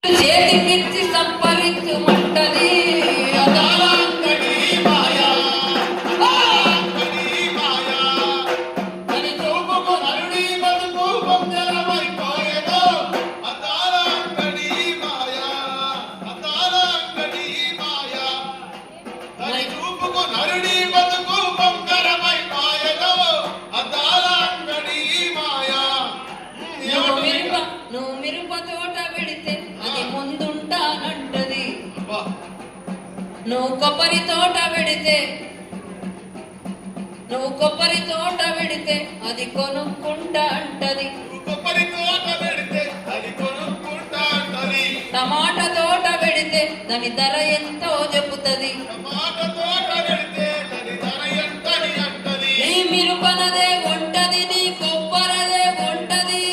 చేతికిచ్చి సంపరించుమంటది నువ్వు మిరప తోట పెడితే అది ముందుంటానంటది, నువ్వు కొబ్బరి తోట పెడితే అది కొనుక్కుంటా అంటది, టమాటా తోట పెడితే దాని ధర ఎంతో చెబుతుంది, నీ మిరపనదే కొంటది, నీ కొబ్బరదే కొంటది,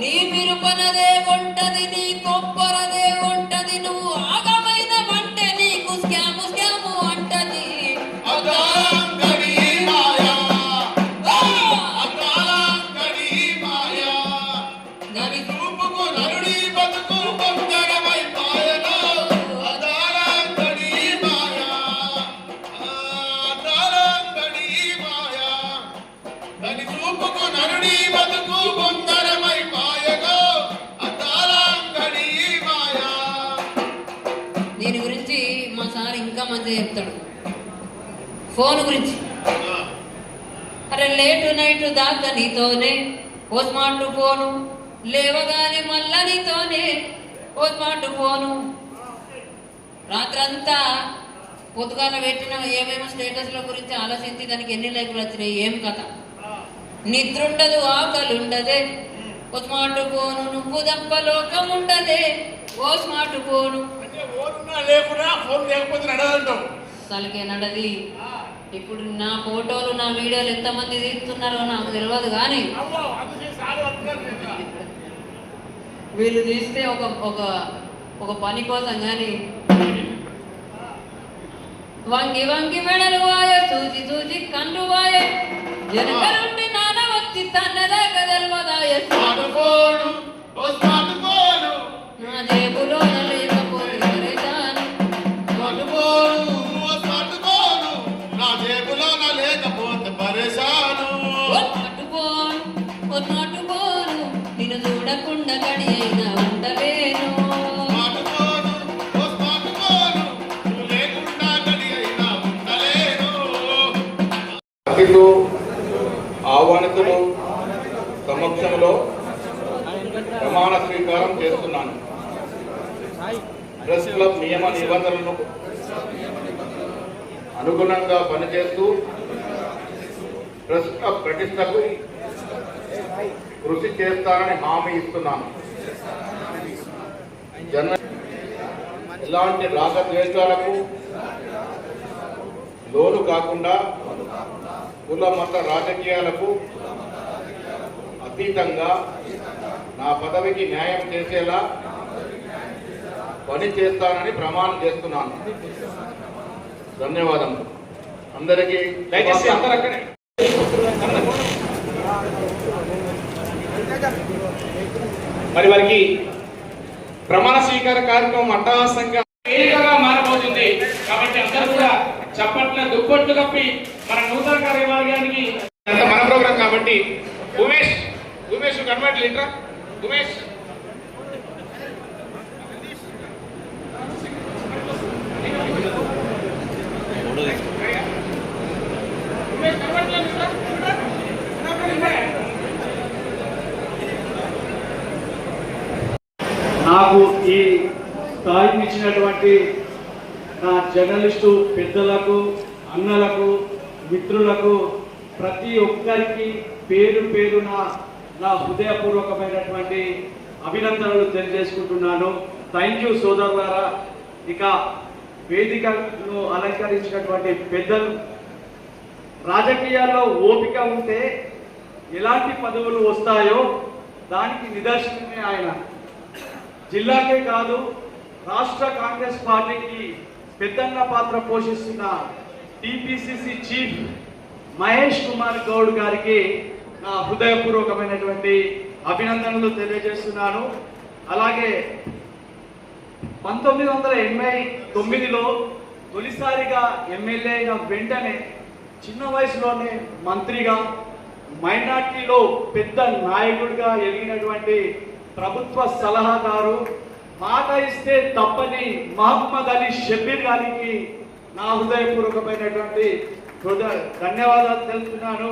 నీ మిరపనదే కొంటది, నీ కొబ్బరదే కొంటది, నువ్వు ఆగమైన వంటే నీకు స్కాము స్కాము అంటది. దీని గురించి మా సార్ ఇంకా మంచిగా చెప్తాడు. ఫోన్ గురించి, అరే లేటు నైటు దాకా నీతోనే ఓ స్మార్ట్ ఫోను, లేవగానే మళ్ళా నీతోనే ఓ స్మార్ట్ ఫోను, రాత్రంతా పొద్దుగాల పెట్టిన ఏమేమో స్టేటస్ల గురించి ఆలోచించి దానికి ఎన్ని లైకులు వచ్చినాయి, ఏం కథ, నిద్ర ఉండదు, ఆకలి ఉండదే, ఓ స్మార్ట్ ఫోను, నువ్వు తప్ప లోకం ఉండదే, ఓ స్మార్ట్ ఫోను అసలుకే నడది. ఇప్పుడు నా ఫోటోలు నా వీడియోలు ఎంతమంది తీస్తున్నారో నాకు తెలియదు, కానీ వీళ్ళు తీస్తే ఒక పని కోసం, కానీ వంగి వంగి మెడలు వాయ, చూసి చూసి కన్ను వాయ, జనకరుండి నాన్న వచ్చి తన్నదా కదల్వదాయ, నా జేబులో నిన్ను చూడకుండా గడి అయినా ఉండలేను, ఆహ్వానితులు సమక్షంలో ప్రమాణ స్వీకారం చేస్తున్నాను. ప్రెస్ క్లబ్ నియమ నిబంధనలను అనుగుణంగా పనిచేస్తూ ప్రెస్ క్లబ్ ప్రతిష్టకు కృషి చేస్తానని హామీ ఇస్తున్నాను. ఇలాంటి రాగద్వేషాలకు లోను కాకుండా కుల మత రాజకీయాలకు అతీతంగా నా పదవికి న్యాయం చేసేలా పని చేస్తానని ప్రమాణం చేస్తున్నాను. ధన్యవాదములు అందరికీ. దయచేసి అందరూ అక్కడే మరి వారికి ప్రమాణ స్వీకార కార్యక్రమం అట్టహాసంగా వేదికగా మారబోతుంది. కాబట్టి అందరూ కూడా చప్పట్ల దుప్పట్లు కప్పి మన నూతన కార్యవర్గానికి అంత మన ప్రోగ్రాం కాబట్టి ఉమేష్ కన్వర్ట్ లీటర్ ఉమేష్ నాకు ఈ స్థాయిని ఇచ్చినటువంటి నా జర్నలిస్టు పెద్దలకు, అన్నలకు, మిత్రులకు, ప్రతి ఒక్కరికి పేరు పేరున నా హృదయపూర్వకమైనటువంటి అభినందనలు తెలియజేసుకుంటున్నాను. థ్యాంక్ యూ సోదరులారా. ఇక వేదికను అలంకరించినటువంటి పెద్దలు, రాజకీయాల్లో ఓపిక ఉంటే ఎలాంటి పదవులు వస్తాయో దానికి నిదర్శనమే ఆయన. జిల్లాకే కాదు, రాష్ట్ర కాంగ్రెస్ పార్టీకి పెద్దన్న పాత్ర పోషిస్తున్న టిపిసిసి చీఫ్ మహేష్ కుమార్ గౌడ్ గారికి నా హృదయపూర్వకమైనటువంటి అభినందనలు తెలియజేస్తున్నాను. అలాగే 1989లో తొలిసారిగా ఎమ్మెల్యే అయిన వెంటనే చిన్న వయసులోనే మంత్రిగా మైనార్టీలో పెద్ద నాయకుడిగా ఎదిగినటువంటి ప్రభుత్వ సలహాదారు, మాట ఇస్తే తప్పని మహమ్మద్ అలీ షబ్బీర్ గారికి నా హృదయపూర్వకమైనటువంటి ధన్యవాదాలు తెలుపుతున్నాను.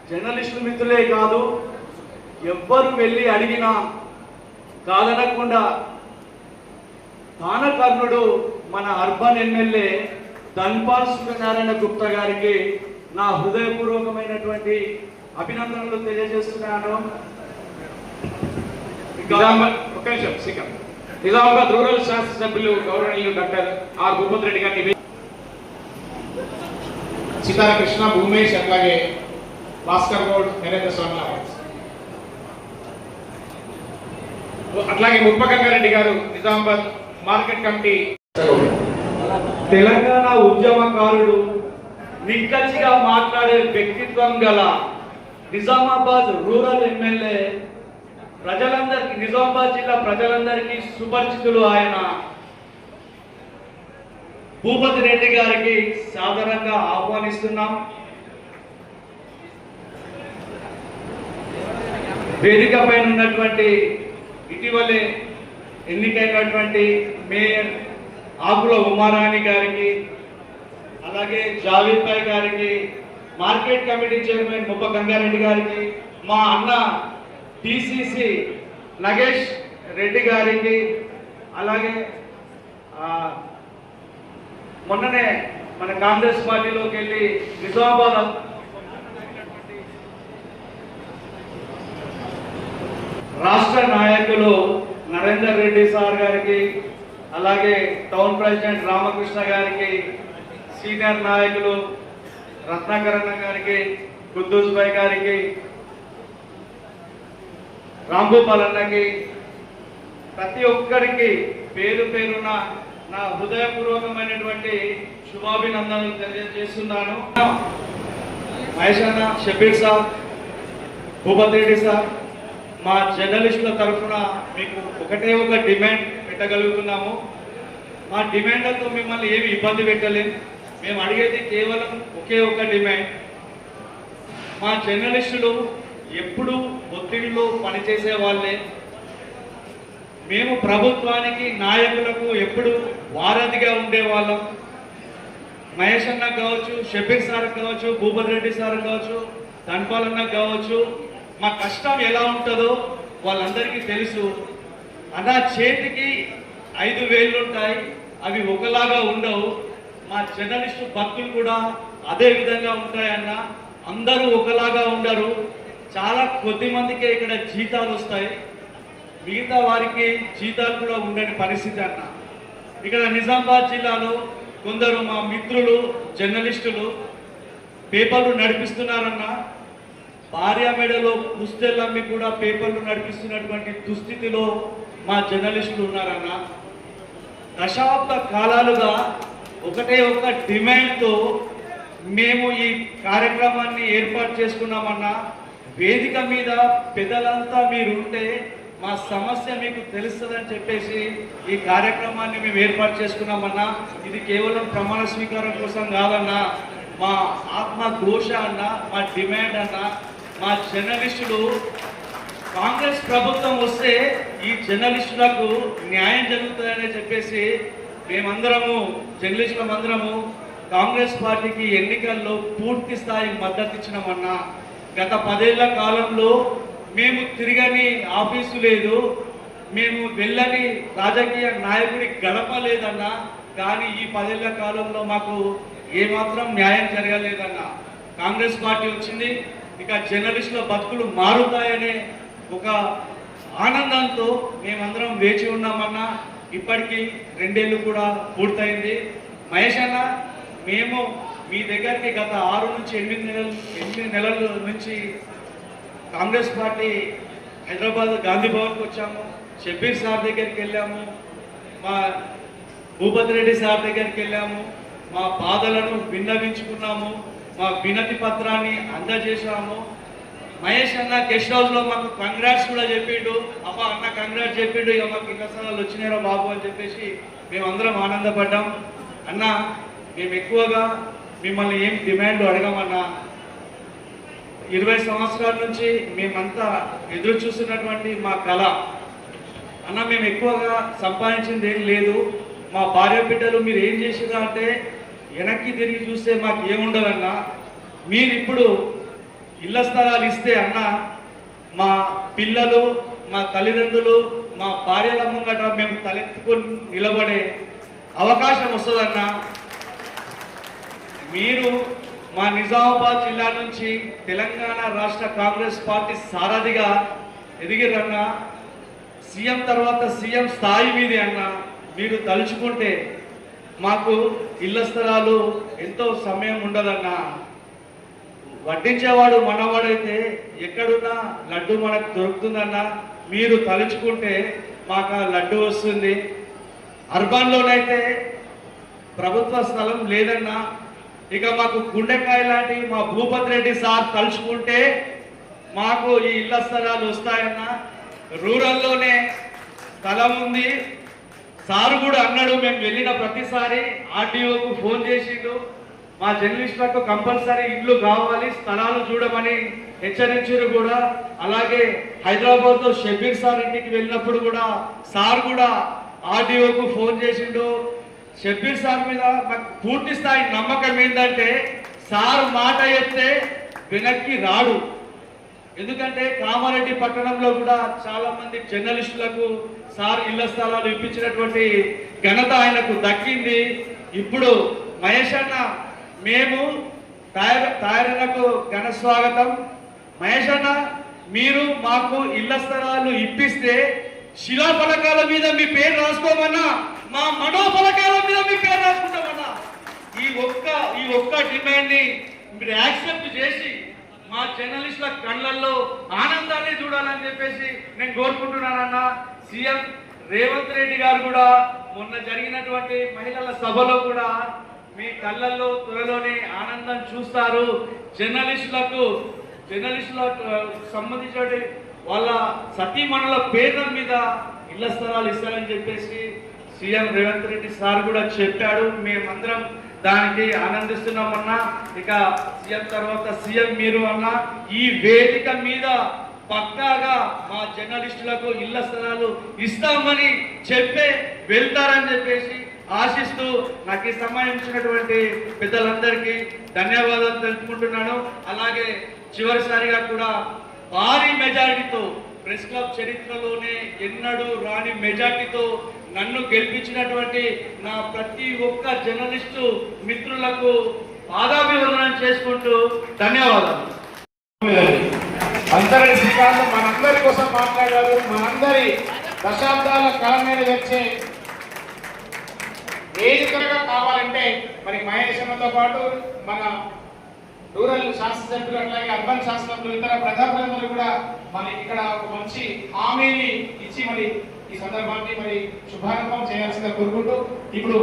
జర్నలిస్టు మిత్రులే కాదు, ఎవ్వరు వెళ్ళి అడిగినా కాదనకుండా దానకర్ణుడు మన అర్బన్ ఎమ్మెల్యే ధన్పాల్ సూర్యనారాయణ గుప్తా గారికి నా హృదయపూర్వకమైనటువంటి అభినందనలు తెలియజేస్తున్నాను. నిజామాబాద్ రూరల్ శాసనసభ్యులు గౌరవనీయులు డాక్టర్ ఆర్ భూపత్ రెడ్డి గారిని, సితార కృష్ణ, భూమేష్, అట్లాగే భాస్కర్ గౌడ్, నరేంద్ర స్వామి, అట్లాగే ముప్పగంగారెడ్డి గారు నిజామాబాద్ మార్కెట్ కమిటీ. తెలంగాణ ఉద్యమకారుడు, నిక్కచ్చిగా మాట్లాడే వ్యక్తిత్వం గల నిజామాబాద్ రూరల్ ఎమ్మెల్యే ప్రజలందరికీ, నిజామాబాద్ జిల్లా ప్రజలందరికీ సుపరిచితులు ఆయన భూపతి రెడ్డి గారికి సాదరంగా ఆహ్వానిస్తున్నాం. వేదిక పైన ఉన్నటువంటి ఇటీవలే ఎన్నికైనటువంటి మేయర్ ఆకుల ఉమారాణి గారికి, అలాగే జావీద్ భాయ్ గారికి, మార్కెట్ కమిటీ చైర్మన్ ముప్ప గంగారెడ్డి గారికి, మా అన్న టిసిసి నగేష్ రెడ్డి గారికి, అలాగే మొన్ననే మన కాంగ్రెస్ పార్టీలోకి వెళ్ళి నిజామాబాద్ రాష్ట్ర నాయకులు నరేందర్ రెడ్డి సార్ గారికి, అలాగే టౌన్ ప్రెసిడెంట్ రామకృష్ణ గారికి, సీనియర్ నాయకులు రత్నాకరణ గారికి, కుద్దూస్ భాయ్ గారికి, రాంభూపాల్ అన్నకి, ప్రతి ఒక్కరికి పేరు పేరున నా హృదయపూర్వకమైనటువంటి శుభాభినందనలు తెలియజేస్తున్నాను. మహేష్ అన్న, షబీర్ సార్, భూపత్ రెడ్డి సార్, మా జర్నలిస్టుల తరఫున మీకు ఒకటే ఒక డిమాండ్ పెట్టగలుగుతున్నాము. మా డిమాండ్లతో మిమ్మల్ని ఏమి ఇబ్బంది పెట్టలేము. మేము అడిగేది కేవలం ఒకే ఒక డిమాండ్. మా జర్నలిస్టులు ఎప్పుడు ఒత్తిడిలో పనిచేసే వాళ్ళే. మేము ప్రభుత్వానికి, నాయకులకు ఎప్పుడు వారధిగా ఉండేవాళ్ళం. మహేష్ అన్న కావచ్చు, షబీర్ సార్ కావచ్చు, భూపత్ రెడ్డి సార్ కావచ్చు, ధన్పాల్ అన్న కావచ్చు, మా కష్టం ఎలా ఉంటుందో వాళ్ళందరికీ తెలుసు. అన్న చేతికి 5 వేళ్ళు ఉంటాయి, అవి ఒకలాగా ఉండవు. మా జర్నలిస్టు భక్తులు కూడా అదే విధంగా ఉంటాయన్న. అందరూ ఒకలాగా ఉండరు. చాలా కొద్ది మందికే ఇక్కడ జీతాలు వస్తాయి, మిగతా వారికి జీతాలు కూడా ఉండని పరిస్థితి అన్న. ఇక్కడ నిజామాబాద్ జిల్లాలో కొందరు మా మిత్రులు జర్నలిస్టులు పేపర్లు నడిపిస్తున్నారన్న. భార్య మెడలో పుస్తెలమ్మి కూడా పేపర్లు నడిపిస్తున్నటువంటి దుస్థితిలో మా జర్నలిస్టులు ఉన్నారన్న. దశాబ్ద కాలాలుగా ఒకటే ఒక డిమాండ్తో మేము ఈ కార్యక్రమాన్ని ఏర్పాటు చేసుకున్నామన్నా. వేదిక మీద పెద్దలంతా మీరుంటే మా సమస్య మీకు తెలుస్తుందని చెప్పేసి ఈ కార్యక్రమాన్ని మేము ఏర్పాటు చేసుకున్నామన్నా. ఇది కేవలం ప్రమాణ స్వీకారం కోసం కాదన్నా, మా ఆత్మ ఘోష అన్న, మా డిమాండ్ అన్న. మా జర్నలిస్టులు, కాంగ్రెస్ ప్రభుత్వం వస్తే ఈ జర్నలిస్టులకు న్యాయం జరుగుతుందని చెప్పేసి మేమందరము, జర్నలిస్టులమందరము కాంగ్రెస్ పార్టీకి ఎన్నికల్లో పూర్తి స్థాయి మద్దతు ఇచ్చినామన్నా. గత 10 ఏళ్ల కాలంలో మేము తిరగని ఆఫీసు లేదు, మేము వెళ్ళని రాజకీయ నాయకుడి గడప లేదన్నా. కానీ ఈ 10 ఏళ్ల కాలంలో మాకు ఏమాత్రం న్యాయం జరగలేదన్నా. కాంగ్రెస్ పార్టీ వచ్చింది, ఇక జర్నలిస్టుల బతుకులు మారుతాయనే ఒక ఆనందంతో మేమందరం వేచి ఉన్నామన్నా. ఇప్పటికీ 2 ఏళ్ళు కూడా పూర్తయింది. మహేష్ అన్న, మేము మీ దగ్గరికి గత 6 నుంచి 8 నెలల నుంచి కాంగ్రెస్ పార్టీ హైదరాబాద్ గాంధీ భవన్కి వచ్చాము. షబీర్ సార్ దగ్గరికి వెళ్ళాము, మా భూపత్ రెడ్డి సార్ దగ్గరికి వెళ్ళాము, మా బాధలను విన్నవించుకున్నాము, మా వినతి పత్రాన్ని అందజేశాము. మహేష్ అన్న గెస్ట్ హౌస్ లో మాకు కంగ్రాట్స్ కూడా చెప్పిండు. అమ్మ అన్న కంగ్రాట్స్ చెప్పిండు, ఇక మాకు ఇళ్ల స్థలాలు వచ్చినారో బాబు అని చెప్పేసి మేమందరం ఆనందపడ్డాం. అన్న మేము ఎక్కువగా మిమ్మల్ని ఏం డిమాండ్లు అడగమన్నా, 20 సంవత్సరాల నుంచి మేమంతా ఎదురు చూస్తున్నటువంటి మా కళ అన్న, మేము ఎక్కువగా సంపాదించింది ఏం లేదు. మా భార్య బిడ్డలు మీరు ఏం చేసినా అంటే వెనక్కి తిరిగి చూస్తే మాకు ఏముండదన్నా. మీరు ఇప్పుడు ఇళ్ల స్థలాలు ఇస్తే అన్న, మా పిల్లలు, మా తల్లిదండ్రులు, మా భార్యల ముంగట మేము తలెత్తుకొని నిలబడే అవకాశం వస్తుందన్నా. మీరు మా నిజామాబాద్ జిల్లా నుంచి తెలంగాణ రాష్ట్ర కాంగ్రెస్ పార్టీ సారథిగా ఎదిగిరన్నా. సీఎం తర్వాత సీఎం స్థాయి మీది అన్న. మీరు తలుచుకుంటే మాకు ఇళ్ల స్థలాలు ఎంతో సమయం ఉండదన్నా. వడ్డించేవాడు మనవాడైతే ఎక్కడున్నా లడ్డు మనకు దొరుకుతుందన్నా. మీరు తలుచుకుంటే మాకు ఆ లడ్డు వస్తుంది. అర్బన్లోనైతే ప్రభుత్వ స్థలం లేదన్నా. ఇక మాకు గుండెకాయ లాంటి మా భూపతి రెడ్డి సార్ తలుచుకుంటే మాకు ఈ ఇళ్ల స్థలాలు వస్తాయన్నా. రూరల్లోనే స్థలం ఉంది. సారు కూడా అన్నాడు, మేము వెళ్ళిన ప్రతిసారి ఆర్టీఓకు ఫోన్ చేసిండు, మా జర్నలిస్టులకు కంపల్సరీ ఇల్లు కావాలి, స్థలాలు చూడమని హెచ్చరించారు కూడా. అలాగే హైదరాబాద్లో షబీర్ సార్ ఇంటికి వెళ్ళినప్పుడు కూడా సార్ కూడా ఆర్టీఓకు ఫోన్ చేసిండు. షబీర్ సార్ మీద నాకు పూర్తి స్థాయి నమ్మకం ఏంటంటే సార్ మాట చెప్తే వెనక్కి రాడు. ఎందుకంటే కామారెడ్డి పట్టణంలో కూడా చాలా మంది జర్నలిస్టులకు సార్ ఇళ్ల స్థలాలు ఇప్పించినటువంటి ఘనత ఆయనకు దక్కింది. ఇప్పుడు మహేష్ అన్న, మేము తాయరన్నకు ఘన స్వాగతం. మహేష్ అన్న, మీరు మాకు ఇళ్ల స్థలాలు ఇప్పిస్తే శిలాఫలకాల మీద మీ పేరు రాసుకోమన్నా, మా మనోఫలకాల మీద మీ పేరు రాసుకుంటామన్నా. ఈ ఒక్క డిమాండ్ ని మీరు యాక్సెప్ట్ చేసి మా జర్నలిస్టుల కళ్ళల్లో ఆనందాన్ని చూడాలని చెప్పేసి నేను కోరుకుంటున్నానన్నా. సీఎం రేవంత్ రెడ్డి గారు కూడా మొన్న జరిగినటువంటి మహిళల సభలో కూడా మీ కళ్ళల్లో త్వరలోనే ఆనందం చూస్తారు. జర్నలిస్టులకు సంబంధించిన వాళ్ళ సతీమణుల పేర్ల మీద ఇళ్ల స్థలాలు ఇస్తారని చెప్పేసి సీఎం రేవంత్ రెడ్డి సార్ కూడా చెప్పాడు. మేమందరం దానికి ఆనందిస్తున్నామన్నా. ఇక సీఎం తర్వాత సీఎం మీరు అన్నా. ఈ వేదిక మీద పక్కాగా మా జర్నలిస్టులకు ఇళ్ల స్థలాలు ఇస్తామని చెప్పే వెళ్తారని చెప్పేసి ఆశిస్తూ నాకు ఈ సమయం ఇచ్చినటువంటి పెద్దలందరికీ ధన్యవాదాలు తెలుపుకుంటున్నాను. అలాగే చివరిసారిగా కూడా భారీ మెజారిటీతో, ప్రెస్ క్లబ్ చరిత్రలోనే ఎన్నడూ రాని మెజారిటీతో నన్ను గెలిపించినటువంటి నా ప్రతి ఒక్క జర్నలిస్టు మిత్రులకు పాదాభివందనం చేసుకుంటూ ధన్యవాదాలు. అంతరణి శ్రీకాంత్ మనందరి కోసం మాట్లాడారు. మనందరి దశాబ్దాల కాలం మీద వచ్చే వేదికగా కావాలంటే మరి మహేశ్వరంతో పాటు మన రూరల్ శాసనసభ్యులు, అట్లాగే అర్బన్ శాసనసభ్యులు, ఇతర ప్రజాప్రతినిధులు కూడా మరి ఇక్కడ ఒక మంచి హామీని ఇచ్చి మరి ఈ సందర్భాన్ని మరి శుభారంభం చేయాల్సిందిగా కోరుకుంటూ ఇప్పుడు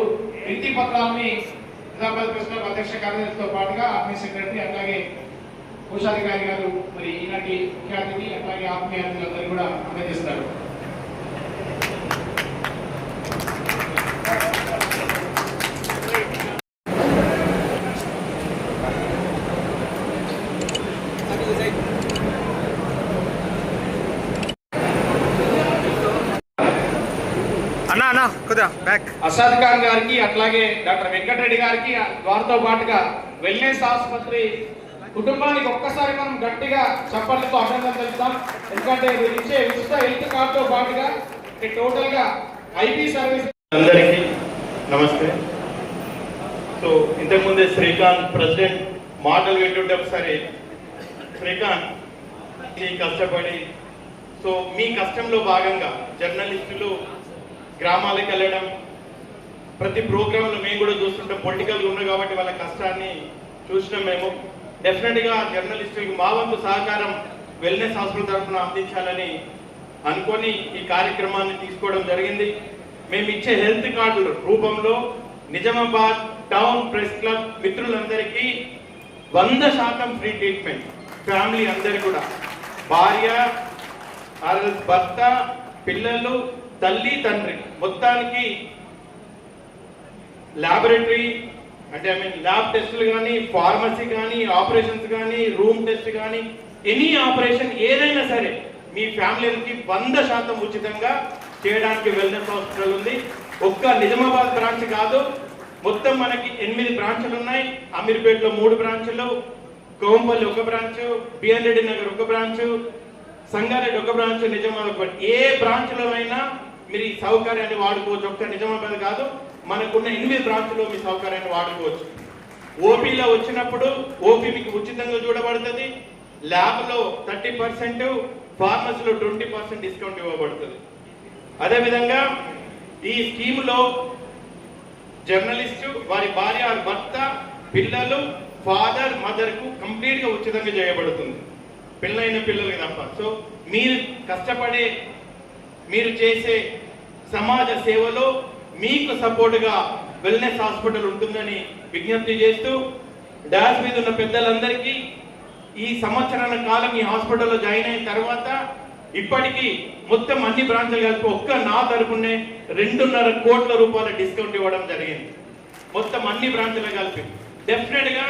వినతి పత్రాలని నిజామాబాద్ ప్రెస్ క్లబ్ అధ్యక్ష కార్యదర్శితో పాటుగా ఆత్మీయ సెక్రటరీ అట్లాగే కోశాధికారి గారు మరి ఈనాటి ముఖ్య అతిథి అట్లాగే ఆత్మీయ అతిథులందరూ కూడా అందజేస్తారు. అసాద్ ఖాన్ గారికి అట్లాగే డాక్టర్ వెంకటరెడ్డి గారికి వారితో పాటుగా వెల్నెస్ ఆసుపత్రి కుటుంబానికి ఒక్కసారి మనం గట్టిగా చప్పట్లతో అభినందన తెలుస్తాం. ఎందుకంటే ఇచ్చే ఉచిత హెల్త్ కార్డుతో పాటుగా టోటల్ గా ఐపీ సర్వీస్. అందరికీ నమస్తే. సో ఇంతకుముందే శ్రీకాంత్ ప్రెసిడెంట్ మాటలు వింటుంటే ఒకసారి శ్రీకాంత్ కష్టపడి, సో మీ కష్టంలో భాగంగా జర్నలిస్టులు గ్రామాలకు వెళ్ళడం, ప్రతి ప్రోగ్రాంలో మేము కూడా చూస్తుంటాం. పొలిటికల్ ఉన్నాయి కాబట్టి వాళ్ళ కష్టాన్ని చూసినాం మేము. డెఫినెట్గా జర్నలిస్టులకు మా వంతు సహకారం వెల్నెస్ హాస్పిటల్ తరఫున అందించాలని అనుకొని ఈ కార్యక్రమాన్ని తీసుకోవడం జరిగింది. మేము ఇచ్చే హెల్త్ కార్డుల రూపంలో నిజామాబాద్ టౌన్ ప్రెస్ క్లబ్ మిత్రులందరికీ 100% ఫ్రీ ట్రీట్మెంట్, ఫ్యామిలీ అందరికీ కూడా భార్య భర్త, పిల్లలు, తల్లి, తండ్రి మొత్తానికి ల్యాబొరేటరీ అంటే ల్యాబ్ టెస్టులు కానీ, ఫార్మసీ కానీ, ఆపరేషన్స్ కానీ, రూమ్ టెస్ట్ కానీ, ఎనీ ఆపరేషన్ ఏదైనా సరే మీ ఫ్యామిలీకి 100% ఉచితంగా చేయడానికి వెల్నెస్ హాస్పిటల్ ఉంది. ఒక్క నిజామాబాద్ బ్రాంచ్ కాదు, మొత్తం మనకి 8 బ్రాంచ్లు ఉన్నాయి. అమీర్పేటలో 3 బ్రాంచ్లు, Kompally 1 branch, BN Reddy Nagar 1 branch, Sangareddy 1 branch, Nizamabad. ఏ బ్రాంచ్లో అయినా మీరు ఈ సౌకర్యాన్ని వాడుకోవచ్చు. ఒక్క నిజామాబాద్ కాదు, మనకున్న 8 బ్రాంచ్లో మీ సౌకర్యాన్ని వాడుకోవచ్చు. ఓపీలో వచ్చినప్పుడు ఓపీ మీకు ఉచితంగా చూడబడుతుంది. ల్యాబ్లో 30%, ఫార్మసీలో 20% డిస్కౌంట్ ఇవ్వబడుతుంది. అదేవిధంగా ఈ స్కీమ్లో జర్నలిస్టు, వారి భార్య, భర్త, పిల్లలు, ఫాదర్, మదర్కు కంప్లీట్గా ఉచితంగా చేయబడుతుంది, పిల్లలైన పిల్లలకి తప్ప. సో మీరు కష్టపడే, మీరు చేసే సమాజ సేవలో మీకు సపోర్టుగా వెల్నెస్ హాస్పిటల్ ఉంటుందని విజ్ఞప్తి చేస్తూ, డాష్ మీద ఉన్న పెద్దలందరికీ ఈ సంవత్సరాల కాలం ఈ హాస్పిటల్లో జాయిన్ అయిన తర్వాత ఇప్పటికీ మొత్తం అన్ని బ్రాంచ్లు కలిపి ఒక్క నా తరపునే 2.5 కోట్ల రూపాయల డిస్కౌంట్ ఇవ్వడం జరిగింది. మొత్తం అన్ని బ్రాంచ్లు కలిపి డెఫినెట్ గా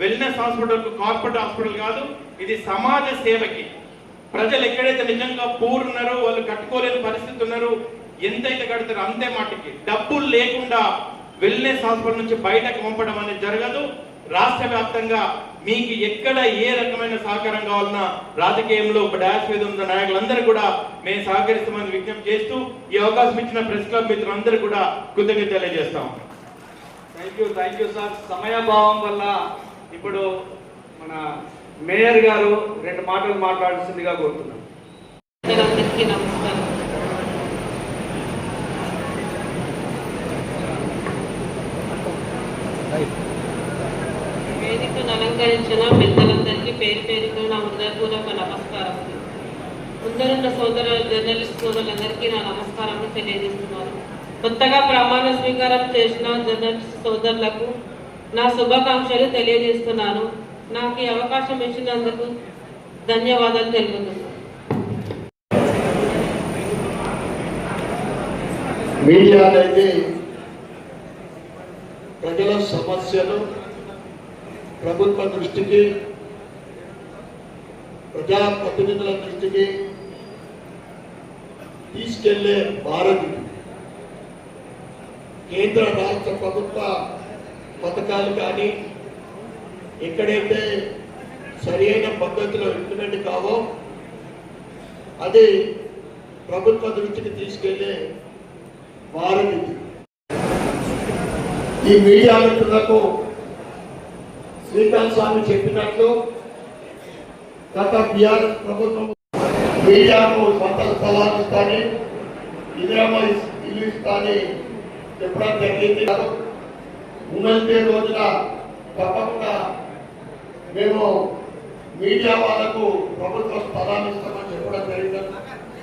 వెల్నెస్ హాస్పిటల్ కార్పొరేట్ హాస్పిటల్ కాదు, ఇది సమాజ సేవకి. ప్రజలు ఎక్కడైతే నిజంగా పూర్ ఉన్నారో, వాళ్ళు కట్టుకోలేని పరిస్థితి ఉన్నారో, ఎంతైతే కడతారో అంతే మాటికి డబ్బులు లేకుండా వెల్నెస్ హాస్పిటల్ నుంచి బయటకు పంపడం అనేది జరగదు. రాష్ట్ర వ్యాప్తంగా మీకు ఎక్కడ ఏ రకమైన సహకారం కావాలన్నా రాజకీయంలో డాష్ మీద ఉన్న నాయకులందరూ కూడా మేము సహకరిస్తామని విజ్ఞప్తి చేస్తూ ఈ అవకాశం ఇచ్చిన ప్రెస్ క్లబ్ మిత్రులందరూ కూడా కృతజ్ఞత తెలియజేస్తాం. Thank you sir. సమయాభావం వల్ల ఇప్పుడు మన మేయర్ గారు 2 మాటలు మాట్లాడాల్సిందిగా కోరుతున్నాం. అందరికీ నమస్కారం. వేదికను అలంకరించిన పెద్దలందరికీ పేరు పేరుకు నా హృదయపూర్వక నమస్కారం. ముందరున్న జర్నలిస్ట్ సోదరులందరికీ నా నమస్కారాన్ని తెలియజేస్తున్నాను. కొత్తగా ప్రమాణ స్వీకారం చేసిన జర్నలిస్ట్ సోదరులకు నా శుభాకాంక్షలు తెలియజేస్తున్నాను. నాకు ఈ అవకాశం ఇచ్చినందుకు ధన్యవాదాలు తెలుపుతున్నాను. మీడియా అనేది ప్రజల సమస్యలు ప్రభుత్వ దృష్టికి, ప్రజాప్రతినిధుల దృష్టికి తీసుకెళ్లే భారతి. కేంద్ర రాష్ట్ర ప్రభుత్వ పథకాలు కానీ ఎక్కడైతే సరి అయిన పద్ధతిలో ఇంప్లిమెంట్ కావో అది ప్రభుత్వ దృష్టికి తీసుకెళ్లే భారతి. ఈ మీడియా మిత్రులకు శ్రీకాంత్ స్వామి చెప్పినట్లు గత బీఆర్ఎస్ ప్రభుత్వం మీడియాకు సొంత స్థలాలు ఇస్తాని, ఇందిరమ్మ ఇల్లు ఇస్తాని చెప్పడం జరిగింది. ఉన్నదే రోజున తప్పకుండా మేము మీడియా వాళ్ళకు ప్రభుత్వ స్థలాన్ని ఇస్తామని చెప్పడం జరిగింది.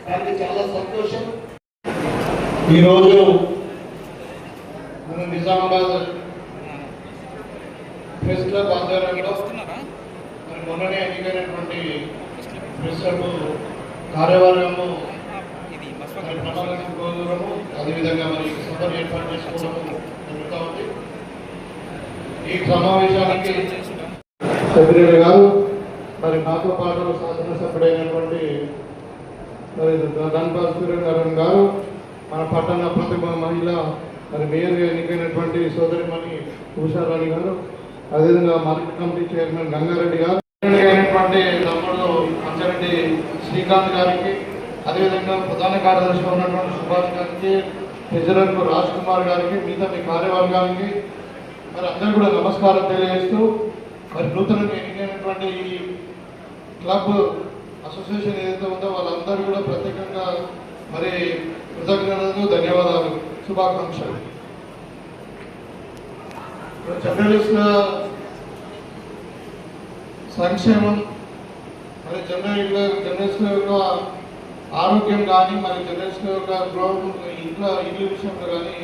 దానికి చాలా సంతోషం. ఈరోజు మన నిజామాబాద్ ప్రెస్ క్లబ్ ఆధ్వర్యంలో మరి మొన్ననే ఎన్నికైనటువంటి ప్రెస్ క్లబ్ కార్యవర్గము ప్రమాణము, అదేవిధంగా మరి సభను ఏర్పాటు చేసుకోవడం జరుగుతూ ఉంది. ఈ సమావేశానికి సెక్రటరీ గారు, మరి నాతో పాటు శాసనసభ్యుడైనటువంటి మరి ధన్పాల్ సూర్యనారాయణ గారు, మన పట్టణ ప్రతిభ మహిళ మరి మేయర్గా ఎన్నికైనటువంటి సోదరిమణి ఉషారాణి గారు, అదేవిధంగా మార్కెట్ కమిటీ చైర్మన్ గంగారెడ్డి గారు, ఎన్నికైనటువంటి తమ్ముడు అంజరెడ్డి శ్రీకాంత్ గారికి, అదేవిధంగా ప్రధాన కార్యదర్శిగా ఉన్నటువంటి సుభాష్ గారికి, ట్రెజరర్ రాజ్ కుమార్ గారికి, మిగతా మీ కార్యవర్గానికి మరి అందరూ కూడా నమస్కారం తెలియజేస్తూ, మరి నూతనంగా ఎన్నికైనటువంటి ఈ క్లబ్ అసోసియేషన్ ఏదైతే ఉందో వాళ్ళందరూ కూడా ప్రత్యేకంగా మరి కృతజ్ఞతలు, ధన్యవాదాలు, శుభాకాంక్షలు. జర్నలిస్టుల సంక్షేమం, మరి జర్నలిస్టుల యొక్క ఆరోగ్యం కానీ, మరి జర్నలిస్టుల యొక్క ఇల్లు విషయంలో కానీ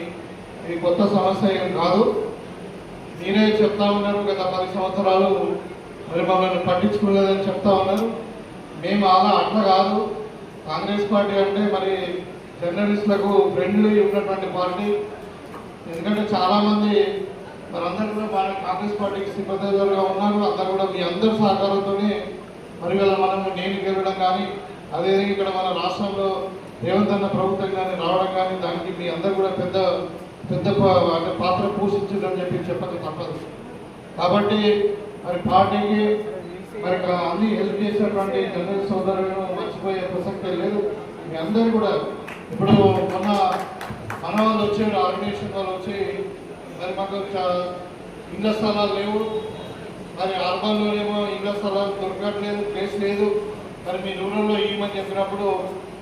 ఇది కొత్త సమస్య ఏం కాదు. మీరే చెప్తా ఉన్నారు, గత 10 సంవత్సరాలు మరి మమ్మల్ని పట్టించుకోలేదని చెప్తా ఉన్నారు. మేము అట్లా కాదు. కాంగ్రెస్ పార్టీ అంటే మరి జర్నలిస్టులకు ఫ్రెండ్లీ ఉన్నటువంటి పార్టీ. ఎందుకంటే చాలామంది మనందరూ కూడా మన కాంగ్రెస్ పార్టీకి సింపథైజర్గా ఉన్నారు. అందరూ కూడా మీ అందరి సహకారంతోనే మరి వీళ్ళ మనం నేను గెలవడం కానీ, అదేవిధంగా ఇక్కడ మన రాష్ట్రంలో రేవంత్ అన్న ప్రభుత్వం కానీ రావడం కానీ, దానికి మీ అందరూ కూడా పెద్ద అంటే పాత్ర పోషించారని చెప్పక తప్పదు. కాబట్టి మరి పార్టీకి మరి అన్ని హెల్ప్ చేసినటువంటి జనరల్ సోదరులను మర్చిపోయే ప్రసక్తే లేదు. మీ అందరూ కూడా ఇప్పుడు మన వాళ్ళు వచ్చారు, ఆర్గనైజేషన్ వాళ్ళు వచ్చి మరి మాకు ఇళ్ల స్థలాలు లేవు, మరి అర్బన్లోనేమో ఇళ్ల స్థలాలు దొరకట్లేదు, ప్లేస్ లేదు, మరి మీ రూరల్లో ఇవ్వమని చెప్పినప్పుడు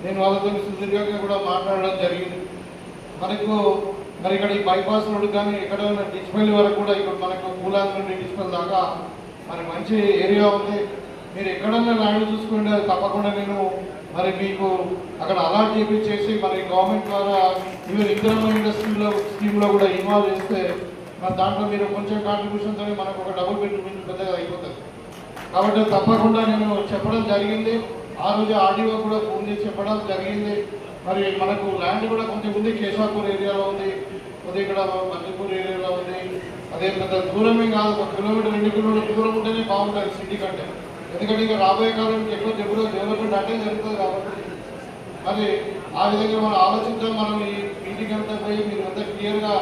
నేను వాళ్ళతో సుదీర్ఘంగా కూడా మాట్లాడడం జరిగింది. మనకు మరి ఇక్కడ ఈ బైపాస్ రోడ్ కానీ ఎక్కడ ఉన్న డిస్పల్లి వరకు కూడా ఇక్కడ మనకు కూలాంగ్ నుండి డిస్పల్ దాకా మరి మంచి ఏరియా ఉంది. మీరు ఎక్కడన్నా ల్యాండ్ చూసుకుంటే తప్పకుండా నేను మరి మీకు అక్కడ అలాట్ చేసి మరి గవర్నమెంట్ ద్వారా ఈవెన్ ఇందిరమ్మ స్కీమ్లో కూడా ఇన్వాల్వ్ చేస్తే మరి దాంట్లో మీరు కొంచెం కాంట్రిబ్యూషన్తో మనకు ఒక డబుల్ బెడ్రూమ్ పెద్దగా అయిపోతుంది. కాబట్టి తప్పకుండా నేను చెప్పడం జరిగింది. ఆ రోజు ఆర్డీఓ కూడా ఫోన్ చేసి చెప్పడం జరిగింది. మరి మనకు ల్యాండ్ కూడా కొంచెం ఉంది, కేశాపూర్ ఏరియాలో ఉంది, కొద్దిగా ఇక్కడ మధ్యపూర్ ఏరియాలో ఉంది. అదే పెద్ద దూరమే కాదు, 1 కిలోమీటర్ 2 కిలోమీటర్ దూరం ఉంటేనే బాగుంటుంది సిటీ కంటే. ఎందుకంటే ఇంకా రాబోయే కాలానికి ఎక్కువ డెవలప్మెంట్ అంటే జరుగుతుంది. కాబట్టి మరి ఆ విధంగా మనం ఆలోచించాం. మనం ఈ మీటింగ్ అంతా పోయి మీరు అంతా క్లియర్గా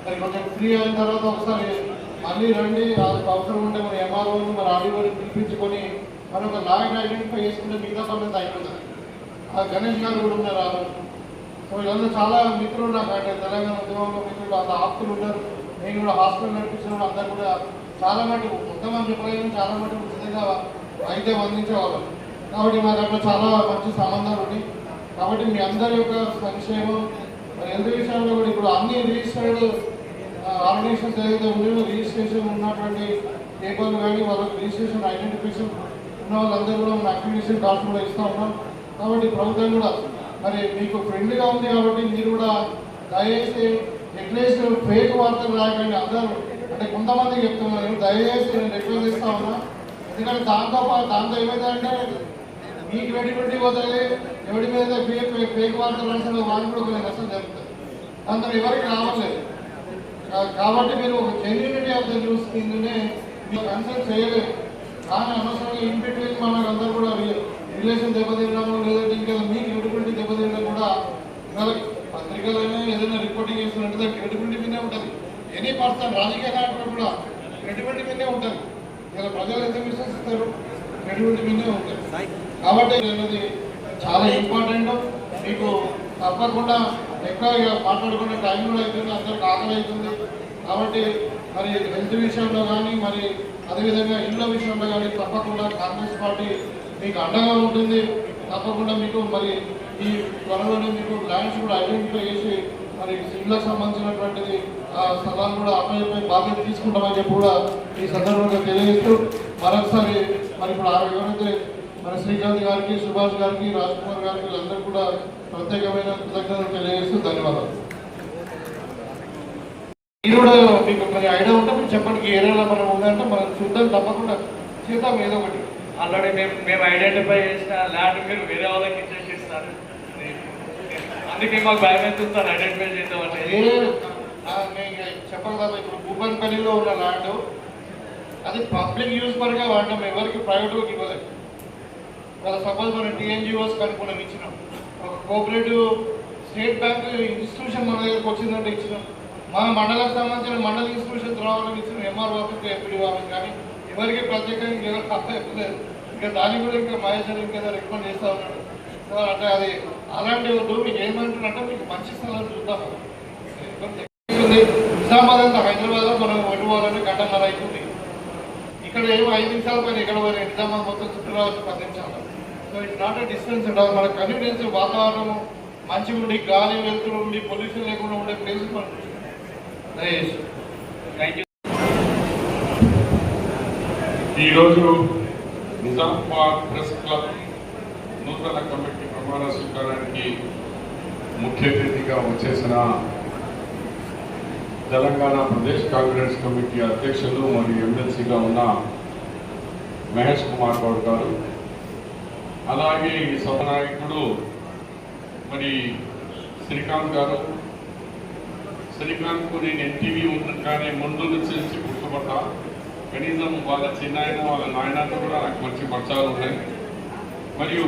మరి కొంచెం ఫ్రీ అయిన తర్వాత ఒకసారి మళ్ళీ రండి. అవసరం ఉంటే మన ఎంఆర్ఓని మరి ఆర్డీఓని పిలిపించుకొని మనం ఒక లాగ్ ఐడెంటిఫై చేసుకుంటే మిగతా పనులు అయిపోతుంది. ఆ గణేష్ గారు కూడా ఉన్నారు. ఆ రోజు సో వీళ్ళందరూ చాలా మిత్రులు నాకు అంటే తెలంగాణ ఉద్యమంలో మిత్రులు, అంత ఆప్తులు ఉన్నారు. నేను కూడా హాస్పిటల్ నడిపించిన అందరూ కూడా చాలా మటుకు కొంతమంది చెప్పలేదు, చాలా మటుకు నిజంగా వైద్యం అందించేవాళ్ళం. కాబట్టి మా దగ్గర చాలా మంచి సంబంధాలు ఉన్నాయి. కాబట్టి మీ అందరి యొక్క సంక్షేమం మరి హెల్త్ విషయంలో కూడా ఇప్పుడు అన్ని రిజిస్టర్డ్ ఆర్గనైజేషన్స్ ఏదైతే ఉన్నాయో రిజిస్ట్రేషన్ ఉన్నటువంటి పేపర్లు కానీ వాళ్ళకి రిజిస్ట్రేషన్ ఐడెంటిఫికేషన్ ఉన్న వాళ్ళందరూ కూడా మన అక్రిడిటేషన్ కార్డ్స్ కూడా ఇస్తూ ఉన్నాం. కాబట్టి ప్రభుత్వం కూడా మరి మీకు ఫ్రెండ్లీగా ఉంది. కాబట్టి మీరు కూడా దయచేసి అట్లీస్ట్ ఫేక్ వార్తలు రాయకండి. అందరూ అంటే కొంతమందికి చెప్తున్నారు, దయచేసి నేను రిక్వెస్ట్ చేస్తా ఉన్నా. ఎందుకంటే దాంతో ఏమైందంటే మీ క్రెడిబిలిటీ పోతుంది. ఎవరి మీద ఫేక్ వార్తలు రాసిన వారికి కూడా కొన్ని నష్టం జరుగుతుంది. దాంతో ఎవరికి రావట్లేదు. కాబట్టి మీరు ఒక జెన్యూనిటీ ఆఫ్ ద న్యూస్ కిందనే మీరు కన్సల్ట్ చేయలేదు. కానీ అనవసరంగా ఇన్ బిట్వీన్ మనకు అందరూ కూడా రిలేషన్ దెబ్బతినడం లేదంటే ఇంకా మీ క్రెడిబిలిటీ దెబ్బతినడం కూడా పత్రికలైనా ఏదైనా రిపోర్టింగ్ చేస్తున్నట్టు క్రెడిబిలిటీ మీదే ఉంటుంది. ఎనీ పర్సన్ రాజకీయ నాయకులు కూడా క్రెడిబిలిటీ మీదే ఉంటుంది. ఇలా ప్రజలు ఎంత విశ్వసిస్తారు, క్రెడిబిలిటీ మీదే ఉంటుంది. కాబట్టి అనేది చాలా ఇంపార్టెంట్. మీకు తప్పకుండా ఎక్కువ మాట్లాడుకునే టైం కూడా అవుతుంది, అందరికి ఆకలి అవుతుంది. కాబట్టి మరి హెల్త్ విషయంలో కానీ మరి అదేవిధంగా ఇళ్ళ విషయంలో కానీ తప్పకుండా కాంగ్రెస్ పార్టీ మీకు అండగా ఉంటుంది. తప్పకుండా మీకు మరి ఈ త్వరలోనే మీకు ల్యాండ్స్ కూడా ఐడెంటిఫై చేసి మరి ఇళ్ళకు సంబంధించినటువంటిది ఆ స్థలాలు కూడా అప్పయ్యపై బాధ్యత తీసుకుంటామని చెప్పి కూడా ఈ సందర్భంగా తెలియజేస్తూ మరొకసారి మరి ఇప్పుడు ఎవరైతే మన శ్రీకాంత్ గారికి, సుభాష్ గారికి, రాజ్ కుమార్ గారికి వీళ్ళందరూ కూడా ప్రత్యేకమైన కృతజ్ఞతలు తెలియజేస్తూ ధన్యవాదాలు. మీరు కూడా మీకు మరి ఐడియా ఉంటే మీరు చెప్పండి, ఏ ఏరియాలో మనం ఉందంటే మనం చూద్దాం, తప్పకుండా చేద్దాం ఏదో ఒకటి. ఆల్రెడీ మేము ఐడెంటిఫై చేసిన ల్యాండ్ మీరు వేరే వాళ్ళకి ఇచ్చేసి ఇస్తారు. అందుకే మాకు భయం అవుతుంది ఐడెంటిఫై చేద్దామంటే. చెప్పాలి కదా, ఇప్పుడు భూపన్పల్లిలో ఉన్న ల్యాండ్ అది పబ్లిక్ యూజ్ పరంగా వాడినాం, ఎవరికి ప్రైవేట్గా ఇవ్వలేదు. వాళ్ళ సపోజ్ మనం టీఎన్జిఓస్ కనుక్కున్నాం, ఇచ్చినాం. ఒక కోఆపరేటివ్ స్టేట్ బ్యాంక్ ఇన్స్టిట్యూషన్ మన దగ్గరకు వచ్చిందంటే ఇచ్చినాం. మా మండలకు సంబంధించిన మండల ఇన్స్టిట్యూషన్స్ రావాలని ఇచ్చిన ఎంఆర్ ఆఫీస్కి, ఎంపీడీ ఆఫీస్ కానీ ఎవరికి ప్రత్యేకంగా ఎవరు తప్ప చెప్పలేదు. ఇంకా దాన్ని కూడా ఇంకా మహేశ్వర్ ఇంకేదో రికమెండ్ చేస్తూ ఉన్నాడు. అంటే అది అలాంటి మీకు ఏమంటున్నారంటే మీకు మంచి స్థలం చూద్దాం. నిజామాబాద్ అంతా హైదరాబాద్లో మనం వెళ్ళిపోవాలంటే గంటన్నర అవుతుంది. ఇక్కడ ఏమో 5 నిమిషాల పైన ఇక్కడ పోయిన నిజామాబాద్ మొత్తం చుట్టూ రావచ్చు 10 నిమిషాలు. So it's not a distance ఉండాలి. మన కన్వీనియన్స్ వాతావరణం మంచిగా ఉండి, గాలి వెళ్తూ ఉండి, పొల్యూషన్ లేకుండా ఉండే ప్లేసెస్ మనం థ్యాంక్ యూ. ఈరోజు నిజామాబాద్ ప్రెస్ క్లబ్ నూతన కమిటీ ప్రమాణ స్వీకారానికి ముఖ్య అతిథిగా వచ్చేసిన తెలంగాణ ప్రదేశ్ కాంగ్రెస్ కమిటీ అధ్యక్షులు మరియు ఎమ్మెల్సీగా ఉన్న మహేష్ కుమార్ గౌడ్ గారు, అలాగే ఈ సభానాయకుడు మరి శ్రీకాంత్ గారు. శ్రీకాంత్కు నేను ఎన్టీవీ కానీ ముందు నుంచి గుర్తుపడ్డా. కనీసం వాళ్ళ చిన్నాయన వాళ్ళ నాయనతో కూడా నాకు మంచి పరిచయాలు ఉన్నాయి. మరియు